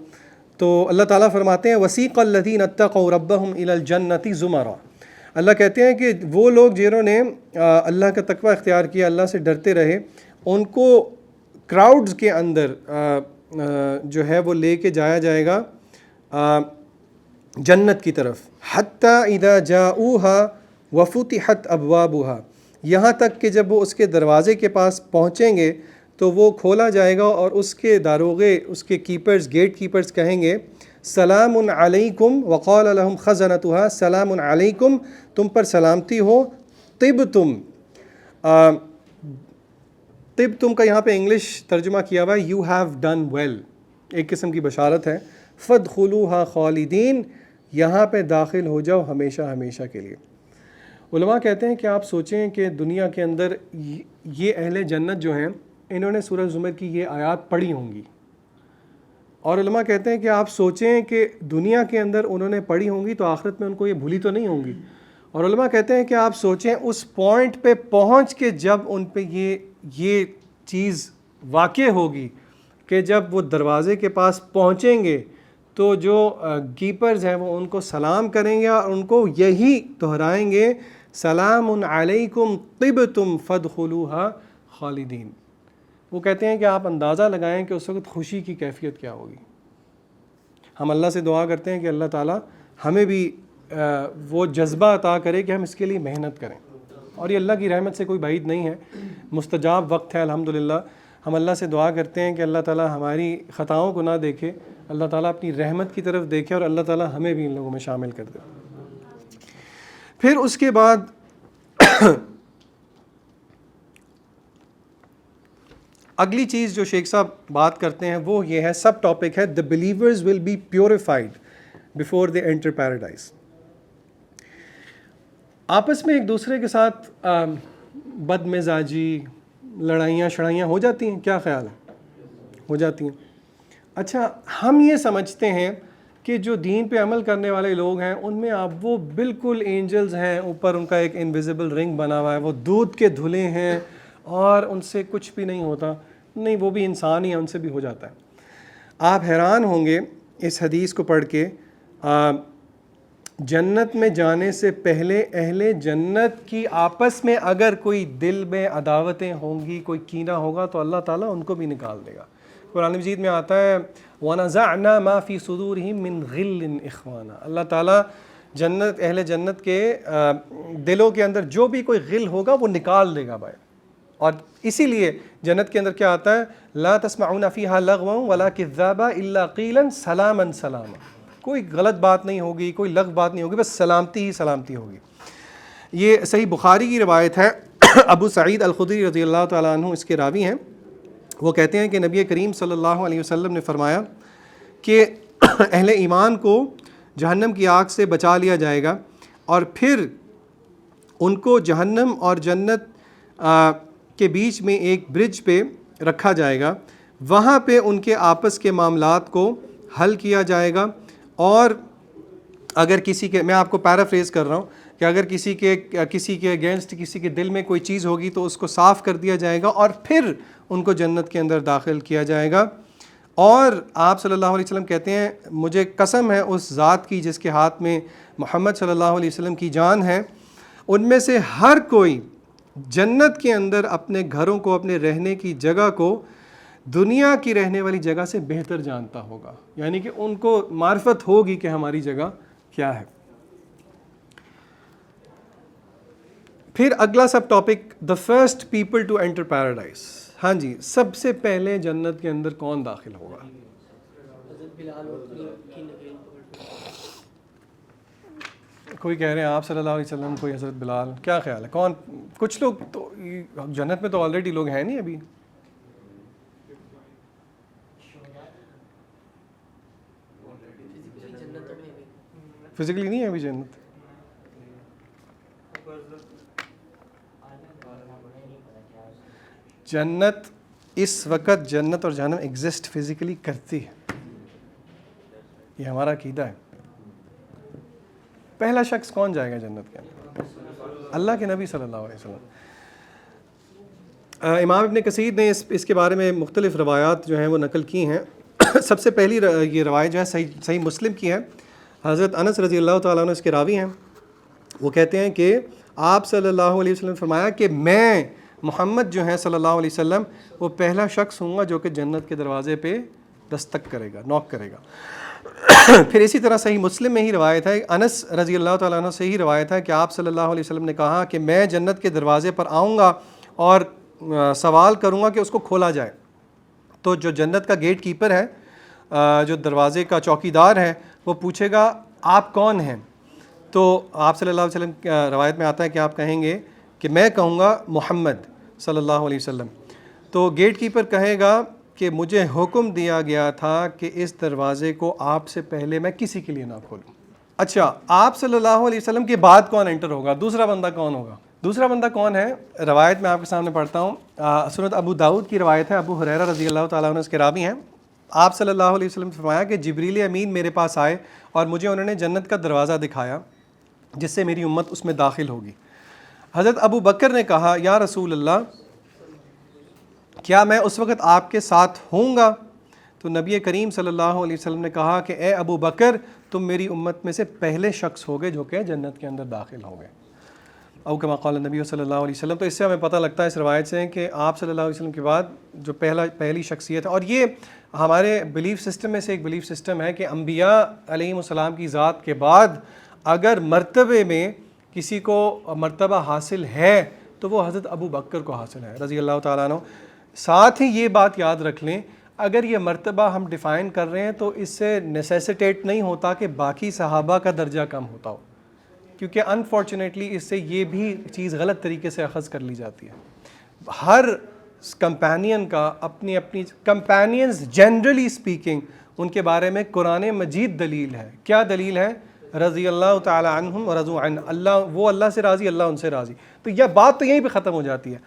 تو اللہ تعالیٰ فرماتے ہیں وسیق الذین اتقوا ربهم الی الجنۃ زمرا. اللہ کہتے ہیں کہ وہ لوگ جنہوں نے اللہ کا تقوی اختیار کیا, اللہ سے ڈرتے رہے, ان کو کراؤڈز کے اندر جو ہے وہ لے کے جایا جائے گا جنت کی طرف. حتی اذا جاؤوها وفتحت ابوابها, یہاں تک کہ جب وہ اس کے دروازے کے پاس پہنچیں گے تو وہ کھولا جائے گا اور اس کے داروغے, اس کے کیپرز, گیٹ کیپرز کہیں گے سلام علیکم, وقال لهم خزنتها سلام علیکم, تم پر سلامتی ہو, طبتم. طبتم کا یہاں پہ انگلش ترجمہ کیا ہوا ہے یو ہیو ڈن ویل, ایک قسم کی بشارت ہے. فادخلوها خالدین, یہاں پہ داخل ہو جاؤ ہمیشہ ہمیشہ کے لیے. علماء کہتے ہیں کہ آپ سوچیں کہ دنیا کے اندر یہ اہل جنت جو ہیں انہوں نے سورہ زمر کی یہ آیات پڑھی ہوں گی, اور علماء کہتے ہیں کہ آپ سوچیں کہ دنیا کے اندر انہوں نے پڑھی ہوں گی تو آخرت میں ان کو یہ بھولی تو نہیں ہوں گی. اور علماء کہتے ہیں کہ آپ سوچیں اس پوائنٹ پہ پہنچ کے جب ان پہ یہ چیز واقع ہوگی کہ جب وہ دروازے کے پاس پہنچیں گے تو جو کیپرز ہیں وہ ان کو سلام کریں گے اور ان کو یہی دہرائیں گے سلام علیکم طبتم فادخلوها خالدین. وہ کہتے ہیں کہ آپ اندازہ لگائیں کہ اس وقت خوشی کی کیفیت کیا ہوگی. ہم اللہ سے دعا کرتے ہیں کہ اللہ تعالیٰ ہمیں بھی وہ جذبہ عطا کرے کہ ہم اس کے لیے محنت کریں, اور یہ اللہ کی رحمت سے کوئی بعید نہیں ہے, مستجاب وقت ہے الحمدللہ. ہم اللہ سے دعا کرتے ہیں کہ اللہ تعالیٰ ہماری خطاؤں کو نہ دیکھے, اللہ تعالیٰ اپنی رحمت کی طرف دیکھے, اور اللہ تعالیٰ ہمیں بھی ان لوگوں میں شامل کر دے. پھر اس کے بعد اگلی چیز جو شیخ صاحب بات کرتے ہیں وہ یہ ہے, سب ٹاپک ہے the believers will be purified before they enter paradise. آپس میں ایک دوسرے کے ساتھ بد مزاجی, لڑائیاں شڑائیاں ہو جاتی ہیں, کیا خیال ہے؟ ہو جاتی ہیں. اچھا, ہم یہ سمجھتے ہیں کہ جو دین پہ عمل کرنے والے لوگ ہیں ان میں آپ وہ بالکل اینجلز ہیں, اوپر ان کا ایک انویزیبل رنگ بنا ہوا ہے, وہ دودھ کے دھلے ہیں اور ان سے کچھ بھی نہیں ہوتا. نہیں, وہ بھی انسان ہی ہے, ان سے بھی ہو جاتا ہے. آپ حیران ہوں گے اس حدیث کو پڑھ کے, جنت میں جانے سے پہلے اہل جنت کی آپس میں اگر کوئی دل میں عداوتیں ہوں گی, کوئی کینہ ہوگا, تو اللہ تعالیٰ ان کو بھی نکال دے گا. قرآن مجید میں آتا ہے وَنَزَعْنَا مَا فِي صُدُورِهِم مِّن غِلٍّ إِخْوَانًا. اللہ تعالیٰ اہل جنت کے دلوں کے اندر جو بھی کوئی غل ہوگا وہ نکال دے گا بھائی. اور اسی لیے جنت کے اندر کیا آتا ہے, لا تسمعون فیہا لغوا ولا کذابا الا قیلا سلاما سلاما. کوئی غلط بات نہیں ہوگی, کوئی لغو بات نہیں ہوگی, بس سلامتی ہی سلامتی ہوگی. یہ صحیح بخاری کی روایت ہے. ابو سعید الخدری رضی اللہ تعالیٰ عنہ اس کے راوی ہیں. وہ کہتے ہیں کہ نبی کریم صلی اللہ علیہ وسلم نے فرمایا کہ اہل ایمان کو جہنم کی آگ سے بچا لیا جائے گا, اور پھر ان کو جہنم اور جنت کے بیچ میں ایک برج پہ رکھا جائے گا. وہاں پہ ان کے آپس کے معاملات کو حل کیا جائے گا, اور اگر کسی کے, میں آپ کو پیرافریز کر رہا ہوں, کہ اگر کسی کے اگینسٹ کسی کے دل میں کوئی چیز ہوگی تو اس کو صاف کر دیا جائے گا, اور پھر ان کو جنت کے اندر داخل کیا جائے گا. اور آپ صلی اللہ علیہ وسلم کہتے ہیں مجھے قسم ہے اس ذات کی جس کے ہاتھ میں محمد صلی اللہ علیہ وسلم کی جان ہے, ان میں سے ہر کوئی جنت کے اندر اپنے گھروں کو, اپنے رہنے کی جگہ کو دنیا کی رہنے والی جگہ سے بہتر جانتا ہوگا. یعنی کہ ان کو معرفت ہوگی کہ ہماری جگہ کیا ہے. پھر اگلا سب topic the first people to enter paradise. ہاں جی, سب سے پہلے جنت کے اندر کون داخل ہوگا؟ کوئی کہہ رہے ہیں آپ صلی اللہ علیہ وسلم, کوئی حضرت بلال. کیا خیال ہے کون؟ کچھ لوگ تو جنت میں تو آلریڈی لوگ ہیں نہیں ابھی. فزیکلی نہیں ہے ابھی جنت. جنت اس وقت, جنت اور جہنم ایگزسٹ فزیکلی کرتی ہے, یہ ہمارا عقیدہ ہے. پہلا شخص کون جائے گا جنت کے اندر؟ اللہ کے نبی صلی اللہ علیہ وسلم. امام ابن کثیر نے اس کے بارے میں مختلف روایات جو ہیں وہ نقل کی ہیں. سب سے پہلی یہ روایت جو ہے صحیح مسلم کی ہے. حضرت انس رضی اللہ تعالیٰ عنہ اس کے راوی ہیں. وہ کہتے ہیں کہ آپ صلی اللہ علیہ وسلم نے فرمایا کہ میں محمد جو ہیں صلی اللہ علیہ وسلم وہ پہلا شخص ہوں گا جو کہ جنت کے دروازے پہ دستک کرے گا, نوک کرے گا. پھر اسی طرح صحیح مسلم میں ہی روایت ہے, انس رضی اللہ تعالیٰ عنہ سے ہی روایت ہے کہ آپ صلی اللہ علیہ وسلم نے کہا کہ میں جنت کے دروازے پر آؤں گا اور سوال کروں گا کہ اس کو کھولا جائے. تو جو جنت کا گیٹ کیپر ہے, جو دروازے کا چوکیدار ہے, وہ پوچھے گا آپ کون ہیں؟ تو آپ صلی اللہ علیہ وسلم روایت میں آتا ہے کہ آپ کہیں گے کہ میں کہوں گا محمد صلی اللہ علیہ وسلم. تو گیٹ کیپر کہے گا کہ مجھے حکم دیا گیا تھا کہ اس دروازے کو آپ سے پہلے میں کسی کے لیے نہ کھولوں. اچھا, آپ صلی اللہ علیہ وسلم کے بعد کون انٹر ہوگا؟ دوسرا بندہ کون ہوگا؟ دوسرا بندہ کون ہے؟ روایت میں آپ کے سامنے پڑھتا ہوں. سنت ابو داؤد کی روایت ہے, ابو ہریرہ رضی اللہ تعالیٰ عنہ اس کے راوی ہیں. آپ صلی اللہ علیہ وسلم نے فرمایا کہ جبریل امین میرے پاس آئے اور مجھے انہوں نے جنت کا دروازہ دکھایا جس سے میری امت اس میں داخل ہوگی. حضرت ابو بکر نے کہا یا رسول اللہ کیا میں اس وقت آپ کے ساتھ ہوں گا؟ تو نبی کریم صلی اللہ علیہ وسلم نے کہا کہ اے ابو بکر تم میری امت میں سے پہلے شخص ہوگے جو کہ جنت کے اندر داخل ہو گئے. او کما قال نبی صلی اللہ علیہ وسلم. تو اس سے ہمیں پتہ لگتا ہے اس روایت سے کہ آپ صلی اللہ علیہ وسلم کے بعد جو پہلی شخصیت ہے, اور یہ ہمارے بلیف سسٹم میں سے ایک بلیف سسٹم ہے کہ انبیاء علیہم السلام کی ذات کے بعد اگر مرتبے میں کسی کو مرتبہ حاصل ہے تو وہ حضرت ابو بکر کو حاصل ہے رضی اللہ تعالیٰ عنہ. ساتھ ہی یہ بات یاد رکھ لیں, اگر یہ مرتبہ ہم ڈیفائن کر رہے ہیں تو اس سے نیسیسیٹیٹ نہیں ہوتا کہ باقی صحابہ کا درجہ کم ہوتا ہو, کیونکہ انفارچونیٹلی اس سے یہ بھی چیز غلط طریقے سے اخذ کر لی جاتی ہے. ہر کمپینین کا اپنی اپنی کمپینینز جنرلی اسپیکنگ ان کے بارے میں قرآن مجید دلیل ہے. کیا دلیل ہے؟ رضی اللہ تعالی عنہم ورضوا عنہ, وہ اللہ سے راضی, اللہ ان سے راضی. تو یہ بات تو یہیں پہ ختم ہو جاتی ہے.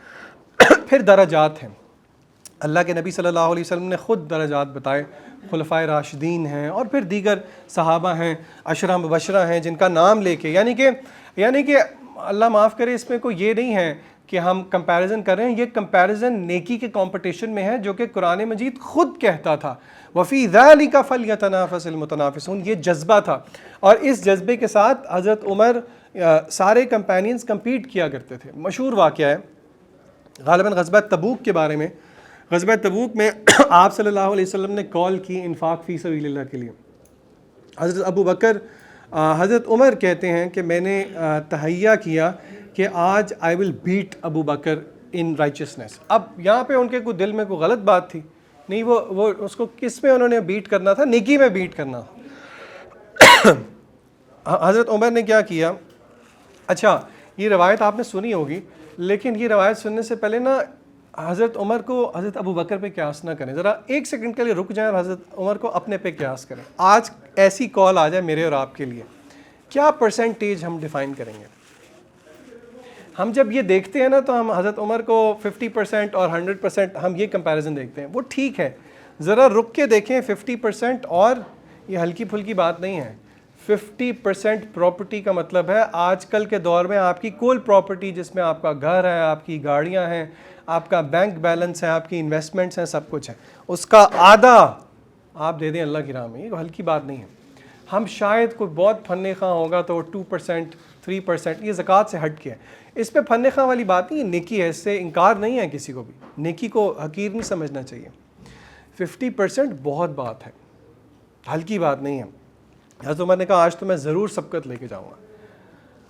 پھر درجات ہیں. اللہ کے نبی صلی اللہ علیہ وسلم نے خود درجات بتائے. خلفائے راشدین ہیں اور پھر دیگر صحابہ ہیں, عشرہ مبشرہ ہیں جن کا نام لے کے, یعنی کہ اللہ معاف کرے اس میں کوئی یہ نہیں ہے کہ ہم کمپیریزن کر رہے ہیں, یہ کمپیریزن نیکی کے کمپٹیشن میں ہے جو کہ قرآن مجید خود کہتا تھا وفی ذالک فلیتنافس المتنافسون. یہ جذبہ تھا, اور اس جذبے کے ساتھ حضرت عمر سارے کمپینینز کمپیٹ کیا کرتے تھے. مشہور واقعہ ہے غالباً غزوہ تبوک کے بارے میں. غزوہ تبوک میں آپ صلی اللہ علیہ وسلم نے کال کی انفاق فی سبیل اللہ کے لیے. حضرت ابو بکر حضرت عمر کہتے ہیں کہ میں نے تہیہ کیا کہ آج آئی ول بیٹ ابو بکر ان رائچسنس. اب یہاں پہ ان کے کوئی دل میں کوئی غلط بات تھی نہیں, وہ اس کو کس میں انہوں نے بیٹ کرنا تھا؟ نیکی میں بیٹ کرنا. حضرت عمر نے کیا کیا؟ اچھا یہ روایت آپ نے سنی ہوگی, لیکن یہ روایت سننے سے پہلے نا حضرت عمر کو حضرت ابو بکر پہ قیاس نہ کریں. ذرا ایک سیکنڈ کے لیے رک جائیں اور حضرت عمر کو اپنے پہ قیاس کریں. آج ایسی کال آ جائے میرے اور آپ کے لیے, کیا پرسنٹیج ہم ڈیفائن کریں گے؟ ہم جب یہ دیکھتے ہیں نا تو ہم حضرت عمر کو 50% اور 100% ہم یہ کمپیریزن دیکھتے ہیں. وہ ٹھیک ہے, ذرا رک کے دیکھیں 50%, اور یہ ہلکی پھلکی بات نہیں ہے. 50% پراپرٹی کا مطلب ہے آج کل کے دور میں آپ کی کل پراپرٹی جس میں آپ کا گھر ہے, آپ کی گاڑیاں ہیں, آپ کا بینک بیلنس ہے, آپ کی انویسٹمنٹس ہیں, سب کچھ ہے, اس کا آدھا آپ دے دیں اللہ کی راہ میں. یہ ہلکی بات نہیں ہے. ہم شاید کوئی بہت پھنے خواہ ہوگا تو 2% 3%, یہ زکوٰۃ سے ہٹ کے ہے. اس پہ پھنے خواہ والی بات نہیں, یہ نیکی ہے, اس سے انکار نہیں ہے کسی کو بھی. نیکی کو حقیر نہیں سمجھنا چاہیے. 50% بہت بات ہے, ہلکی بات نہیں ہے. حضرت عمر نے کہا آج تو میں ضرور سبقت لے کے جاؤں گا.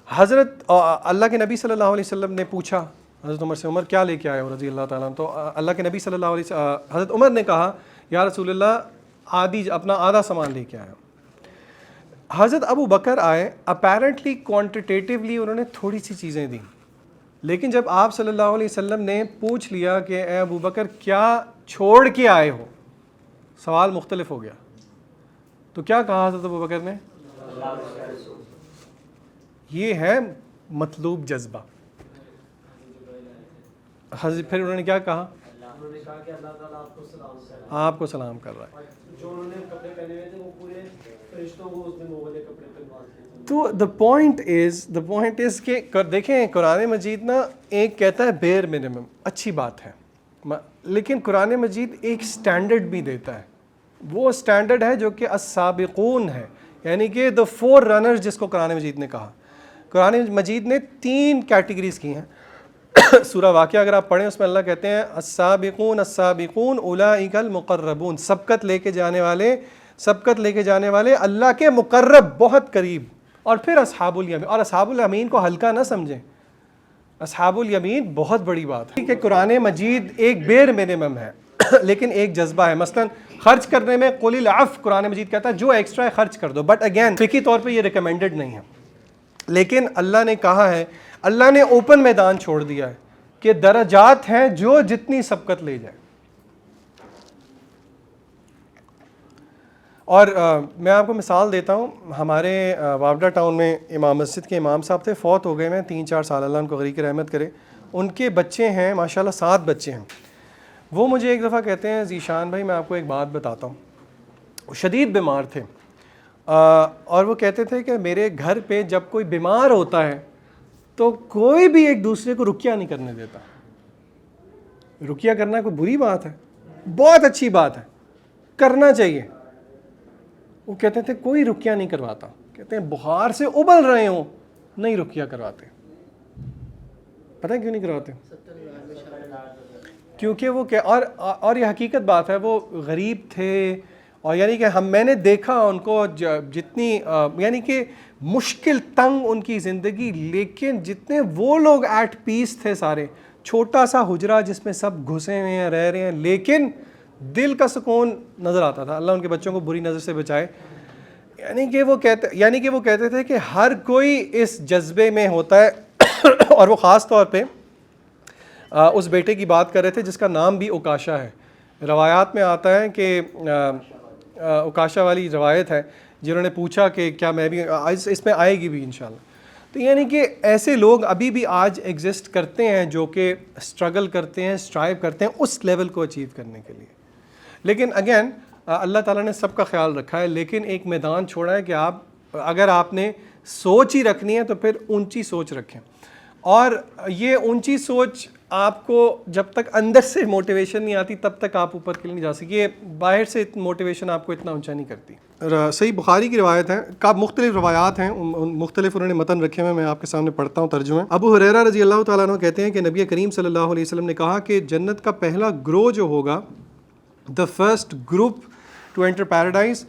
حضرت اللہ کے نبی صلی اللہ علیہ وسلم نے پوچھا حضرت عمر سے, عمر کیا لے کے آئے ہو رضی اللہ تعالیٰ عنہ؟ تو اللہ کے نبی صلی اللہ علیہ وسلم حضرت عمر نے کہا یا رسول اللہ اپنا آدھا سامان لے کے آیا. حضرت ابو بکر آئے, اپیرنٹلی کوانٹیٹیولی انہوں نے تھوڑی سی چیزیں دیں, لیکن جب آپ صلی اللہ علیہ وسلم نے پوچھ لیا کہ اے ابو بکر کیا چھوڑ کے آئے ہو, سوال مختلف ہو گیا. تو کیا کہا حضرت ابو بکر نے؟ یہ ہے مطلوب جذبہ. حضرت پھر انہوں نے کیا کہا؟ آپ کو سلام کر رہا ہے. جو انہوں نے کپڑے پہنے ہوئے تھے وہ پورے فرشتوں کو اس دن وہ والے کپڑے پہنوا دیے. تو دا پوائنٹ از کہ دیکھیں قرآن مجید نا ایک کہتا ہے بیئر منیمم, اچھی بات ہے, لیکن قرآن مجید ایک سٹینڈرڈ بھی دیتا ہے. وہ سٹینڈرڈ ہے جو کہ السابقون ہے, یعنی کہ دا 4 رنرز جس کو قرآن مجید نے کہا. قرآن مجید نے 3 کیٹیگریز کی ہیں. سورہ واقعہ اگر آپ پڑھیں اس میں اللہ کہتے ہیں السابقون السابقون اولئک المقربون, سبقت لے کے جانے والے اللہ کے مقرب, بہت قریب. اور پھر اصحاب الیمین, اور اصحاب الیمین کو ہلکا نہ سمجھیں, اصحاب الیمین بہت بڑی بات ہے. کہ قرآن مجید ایک بیئر منیمم ہے لیکن ایک جذبہ ہے. مثلا خرچ کرنے میں قل العفو قرآن مجید کہتا ہے جو ایکسٹرا ہے خرچ کر دو, بٹ اگین فقہی طور پہ یہ ریکمینڈڈ نہیں ہے. لیکن اللہ نے کہا ہے, اللہ نے اوپن میدان چھوڑ دیا ہے کہ درجات ہیں جو جتنی سبقت لے جائے. اور میں آپ کو مثال دیتا ہوں. ہمارے واوڈا ٹاؤن میں امام مسجد کے امام صاحب تھے, فوت ہو گئے میں 3-4 سال, اللہ ان کو غریق رحمت کرے. ان کے بچے ہیں ماشاءاللہ 7 بچے ہیں. وہ مجھے ایک دفعہ کہتے ہیں ذیشان بھائی میں آپ کو ایک بات بتاتا ہوں. وہ شدید بیمار تھے, اور وہ کہتے تھے کہ میرے گھر پہ جب کوئی بیمار ہوتا ہے تو کوئی بھی ایک دوسرے کو رقیہ نہیں کرنے دیتا. رقیہ کرنا کوئی بری بات ہے؟ بہت اچھی بات ہے, کرنا چاہیے. وہ کہتے تھے کوئی رقیہ نہیں کرواتا. کہتے ہیں بخار سے ابل رہے ہوں, نہیں رقیہ کرواتے. پتہ ہے کیوں نہیں کرواتے؟ کیونکہ وہ اور یہ حقیقت بات ہے، وہ غریب تھے، اور یعنی کہ میں نے دیکھا ان کو جتنی یعنی کہ مشکل تنگ ان کی زندگی، لیکن جتنے وہ لوگ ایٹ پیس تھے سارے، چھوٹا سا حجرہ جس میں سب گھسے ہوئے ہیں، رہ رہے ہیں، لیکن دل کا سکون نظر آتا تھا۔ اللہ ان کے بچوں کو بری نظر سے بچائے۔ یعنی کہ وہ کہتے تھے کہ ہر کوئی اس جذبے میں ہوتا ہے اور وہ خاص طور پہ اس بیٹے کی بات کر رہے تھے جس کا نام بھی اوکاشا ہے۔ روایات میں آتا ہے کہ اوکاشا والی روایت ہے، جنہوں نے پوچھا کہ کیا میں بھی، اس میں آئے گی بھی انشاءاللہ۔ تو یعنی کہ ایسے لوگ ابھی بھی آج ایگزسٹ کرتے ہیں جو کہ اسٹرگل کرتے ہیں، اسٹرائیو کرتے ہیں اس لیول کو اچیو کرنے کے لیے۔ لیکن اگین اللہ تعالیٰ نے سب کا خیال رکھا ہے، لیکن ایک میدان چھوڑا ہے کہ اگر آپ نے سوچ ہی رکھنی ہے تو پھر اونچی سوچ رکھیں، اور یہ اونچی سوچ آپ کو جب تک اندر سے موٹیویشن نہیں آتی تب تک آپ اوپر کے لیے نہیں جا سکتے۔ یہ باہر سے موٹیویشن آپ کو اتنا اونچا نہیں کرتی۔ صحیح بخاری کی روایت ہے، مختلف روایات ہیں، مختلف انہوں نے متن رکھے ہوئے، میں آپ کے سامنے پڑھتا ہوں ترجمہ۔ ابو ہریرہ رضی اللہ تعالیٰ عنہ کہتے ہیں کہ نبی کریم صلی اللہ علیہ وسلم نے کہا کہ جنت کا پہلا گروہ جو ہوگا، the first group to enter paradise,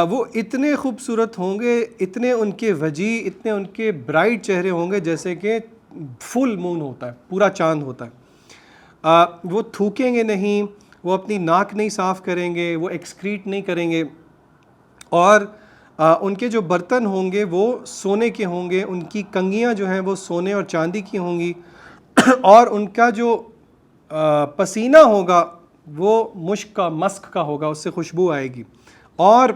وہ اتنے خوبصورت ہوں گے، اتنے ان کے وجیح، اتنے ان کے برائٹ چہرے ہوں گے جیسے کہ فل مون ہوتا ہے، پورا چاند ہوتا ہے۔ وہ تھوکیں گے نہیں، وہ اپنی ناک نہیں صاف کریں گے، وہ ایکسکریٹ نہیں کریں گے، اور ان کے جو برتن ہوں گے وہ سونے کے ہوں گے، ان کی کنگھیاں جو ہیں وہ سونے اور چاندی کی ہوں گی، اور ان کا جو پسینہ ہوگا وہ مشک کا، مسک کا ہوگا، اس سے خوشبو آئے گی، اور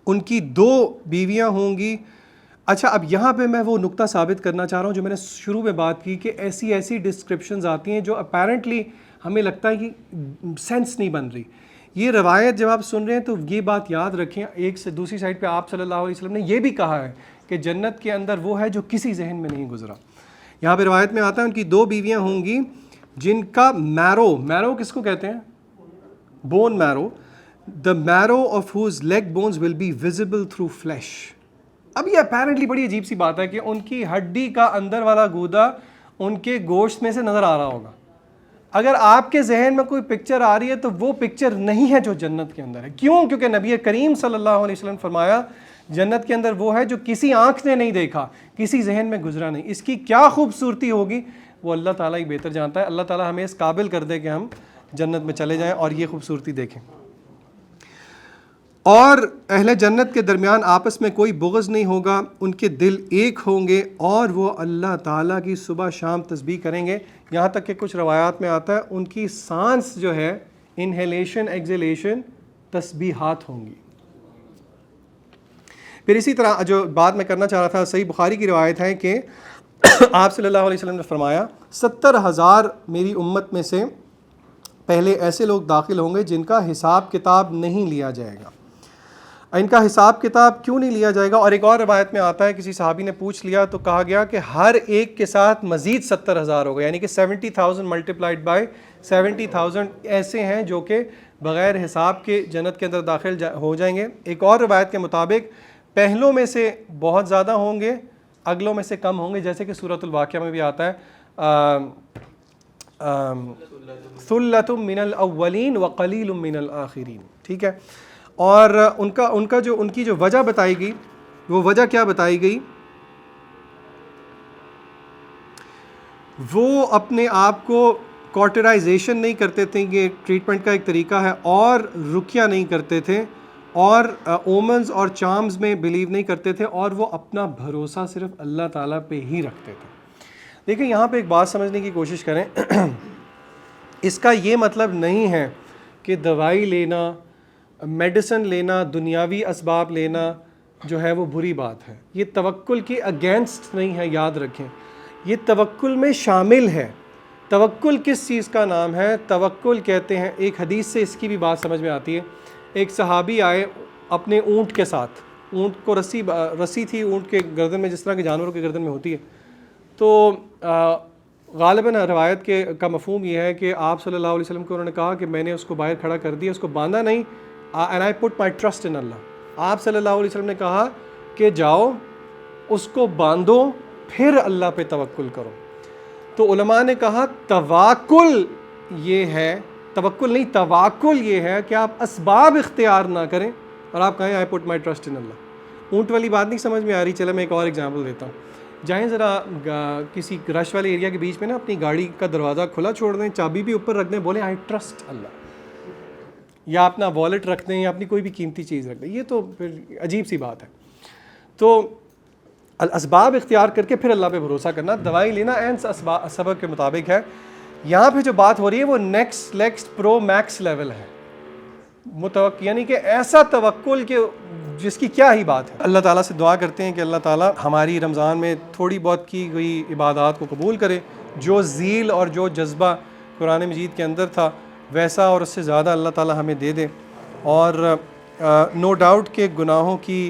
ان کی 2 بیویاں ہوں گی۔ اچھا، اب یہاں پہ میں وہ نقطہ ثابت کرنا چاہ رہا ہوں جو میں نے شروع میں بات کی کہ ایسی ڈسکرپشنز آتی ہیں جو اپیرنٹلی ہمیں لگتا ہے کہ سینس نہیں بن رہی۔ یہ روایت جب آپ سن رہے ہیں تو یہ بات یاد رکھیں، ایک سے دوسری سائڈ پہ آپ صلی اللہ علیہ وسلم نے یہ بھی کہا ہے کہ جنت کے اندر وہ ہے جو کسی ذہن میں نہیں گزرا۔ یہاں پہ روایت میں آتا ہے ان کی 2 بیویاں ہوں گی جن کا میرو کس کو کہتے ہیں؟ Bone marrow, the marrow of whose leg bones will be visible through flesh۔ اب یہ اپیرنٹلی بڑی عجیب سی بات ہے کہ ان کی ہڈی کا اندر والا گودا ان کے گوشت میں سے نظر آ رہا ہوگا۔ اگر آپ کے ذہن میں کوئی پکچر آ رہی ہے تو وہ پکچر نہیں ہے جو جنت کے اندر ہے۔ کیوں؟ کیونکہ نبی کریم صلی اللہ علیہ وسلم فرمایا جنت کے اندر وہ ہے جو کسی آنکھ نے نہیں دیکھا، کسی ذہن میں گزرا نہیں۔ اس کی کیا خوبصورتی ہوگی وہ اللہ تعالیٰ ہی بہتر جانتا ہے۔ اللہ تعالیٰ ہمیں اس قابل کر دے کہ ہم جنت میں چلے جائیں اور یہ خوبصورتی دیکھیں۔ اور اہل جنت کے درمیان آپس میں کوئی بغض نہیں ہوگا، ان کے دل ایک ہوں گے، اور وہ اللہ تعالیٰ کی صبح شام تسبیح کریں گے۔ یہاں تک کہ کچھ روایات میں آتا ہے ان کی سانس جو ہے، انہیلیشن ایگزیلیشن، تسبیحات ہوں گی۔ پھر اسی طرح جو بات میں کرنا چاہ رہا تھا، صحیح بخاری کی روایت ہے کہ آپ صلی اللہ علیہ وسلم نے فرمایا 70,000 میری امت میں سے پہلے ایسے لوگ داخل ہوں گے جن کا حساب کتاب نہیں لیا جائے گا۔ ان کا حساب کتاب کیوں نہیں لیا جائے گا؟ اور ایک اور روایت میں آتا ہے کسی صحابی نے پوچھ لیا تو کہا گیا کہ ہر ایک کے ساتھ مزید 70,000 ہوگا، یعنی کہ 70,000 ملٹیپلائڈ بائی 70,000 ایسے ہیں جو کہ بغیر حساب کے جنت کے اندر داخل ہو جائیں گے۔ ایک اور روایت کے مطابق پہلوں میں سے بہت زیادہ ہوں گے، اگلوں میں سے کم ہوں گے، جیسے کہ سورۃ الواقعہ میں بھی آتا ہے ثلۃ من الاولین وقلیل من الآخرین، ٹھیک ہے۔ اور ان کی جو وجہ بتائی گئی، وہ وجہ کیا بتائی گئی؟ وہ اپنے آپ کو کوٹرائزیشن نہیں کرتے تھے، یہ ٹریٹمنٹ کا ایک طریقہ ہے، اور رقیہ نہیں کرتے تھے، اور اومنز اور چارمز میں بلیو نہیں کرتے تھے، اور وہ اپنا بھروسہ صرف اللہ تعالیٰ پہ ہی رکھتے تھے۔ دیکھیں یہاں پہ ایک بات سمجھنے کی کوشش کریں، اس کا یہ مطلب نہیں ہے کہ دوائی لینا، میڈیسن لینا، دنیاوی اسباب لینا جو ہے وہ بری بات ہے۔ یہ توکل کے اگینسٹ نہیں ہے، یاد رکھیں، یہ توکل میں شامل ہے۔ توکل کس چیز کا نام ہے؟ توکل کہتے ہیں، ایک حدیث سے اس کی بھی بات سمجھ میں آتی ہے۔ ایک صحابی آئے اپنے اونٹ کے ساتھ، اونٹ کو رسی تھی اونٹ کے گردن میں، جس طرح کے جانوروں کے گردن میں ہوتی ہے، تو غالباً روایت کا مفہوم یہ ہے کہ آپ صلی اللہ علیہ وسلم کو انہوں نے کہا کہ میں نے اس کو باہر کھڑا کر دیا، اس کو باندھا نہیں، and I put my trust in Allah۔ آپ صلی اللہ علیہ وسلم نے کہا کہ جاؤ اس کو باندھو، پھر اللہ پہ توکل کرو۔ تو علماء نے کہا تواکل یہ ہے، توکل نہیں تواکل یہ ہے کہ آپ اسباب اختیار نہ کریں اور آپ کہیں آئی پٹ مائی ٹرسٹ ان اللہ۔ اونٹ والی بات نہیں سمجھ میں آ رہی، چلے میں ایک اور ایگزامپل دیتا ہوں۔ جائیں ذرا کسی رش والے ایریا کے بیچ میں نا اپنی گاڑی کا دروازہ کھلا چھوڑ دیں، چابی بھی اوپر رکھ دیں، بولیں آئی ٹرسٹ اللہ، یا اپنا والیٹ رکھ دیں یا اپنی کوئی بھی قیمتی چیز رکھ دیں، یہ تو پھر عجیب سی بات ہے۔ تو اسباب اختیار کر کے پھر اللہ پہ بھروسہ کرنا، دوائی لینا عین سبب کے مطابق ہے۔ یہاں پہ جو بات ہو رہی ہے وہ نیکسٹ پرو میکس لیول ہے، یعنی کہ ایسا توکل کہ جس کی کیا ہی بات ہے۔ اللہ تعالیٰ سے دعا کرتے ہیں کہ اللہ تعالیٰ ہماری رمضان میں تھوڑی بہت کی گئی عبادات کو قبول کرے، جو ذیل اور جو جذبہ قرآن مجید کے اندر تھا ویسا اور اس سے زیادہ اللہ تعالیٰ ہمیں دے دے، اور نو ڈاؤٹ کہ گناہوں کی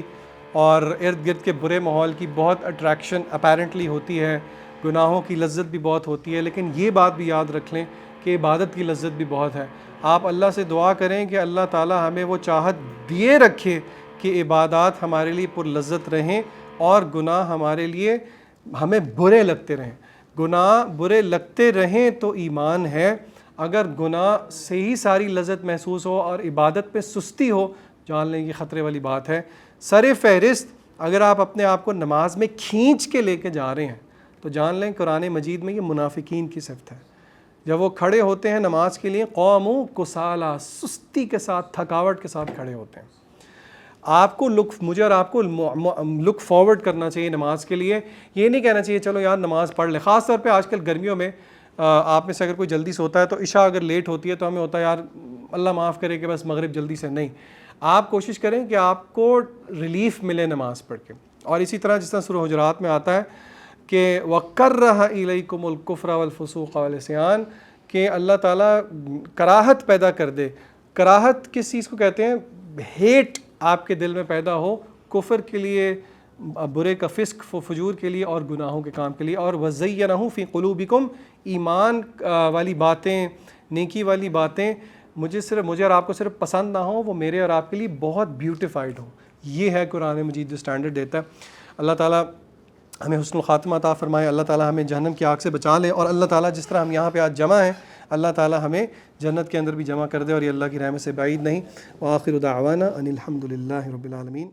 اور ارد گرد کے برے ماحول کی بہت اٹریکشن اپیرنٹلی ہوتی ہے، گناہوں کی لذت بھی بہت ہوتی ہے، لیکن یہ بات بھی یاد رکھ لیں کہ عبادت کی لذت بھی بہت ہے۔ آپ اللہ سے دعا کریں کہ اللہ تعالیٰ ہمیں وہ چاہت دیے رکھے کہ عبادات ہمارے لیے پر لذت رہیں اور گناہ ہمارے لیے ہمیں برے لگتے رہیں۔ گناہ برے لگتے رہیں تو ایمان ہے، اگر گناہ سے ہی ساری لذت محسوس ہو اور عبادت پہ سستی ہو، جان لیں یہ خطرے والی بات ہے۔ سر فہرست اگر آپ اپنے آپ کو نماز میں کھینچ کے لے کے جا رہے ہیں تو جان لیں قرآن مجید میں یہ منافقین کی صفت ہے۔ جب وہ کھڑے ہوتے ہیں نماز کے لیے قوموا کسالی، سستی کے ساتھ، تھکاوٹ کے ساتھ کھڑے ہوتے ہیں۔ آپ کو مجھے اور آپ کو لک فارورڈ کرنا چاہیے نماز کے لیے، یہ نہیں کہنا چاہیے چلو یار نماز پڑھ لیں۔ خاص طور پہ آج کل گرمیوں میں آپ میں سے اگر کوئی جلدی سے ہوتا ہے تو عشاء اگر لیٹ ہوتی ہے تو ہمیں ہوتا ہے یار اللہ معاف کرے کہ بس مغرب جلدی سے، نہیں، آپ کوشش کریں کہ آپ کو ریلیف ملے نماز پڑھ کے۔ اور اسی طرح جس طرح سورہ حجرات میں آتا ہے کہ وَكَرَّهَ إِلَيْكُمُ الْكُفْرَ وَالْفُسُوقَ وَالْعِصْيَانَ، کہ اللہ تعالیٰ کراہت پیدا کر دے۔ کراہت کس چیز کو کہتے ہیں؟ ہیٹ آپ کے دل میں پیدا ہو کفر کے لیے، برے کا فسق فجور کے لیے اور گناہوں کے کام کے لیے۔ اور وَزَيَّنَهُ فِي قُلُوبِكُمْ، ایمان والی باتیں، نیکی والی باتیں مجھے اور آپ کو صرف پسند نہ ہوں، وہ میرے اور آپ کے لیے بہت بیوٹیفائڈ ہوں۔ یہ ہے قرآن مجید جو سٹینڈرڈ دیتا ہے۔ اللہ تعالیٰ ہمیں حسن الخاتمہ عطا فرمائے، اللہ تعالیٰ ہمیں جہنم کی آگ سے بچا لے، اور اللہ تعالیٰ جس طرح ہم یہاں پہ آج جمع ہیں اللہ تعالیٰ ہمیں جنت کے اندر بھی جمع کر دے، اور یہ اللہ کی رحمت سے بعید نہیں۔ وآخر دعوانا ان الحمد للہ رب العالمین۔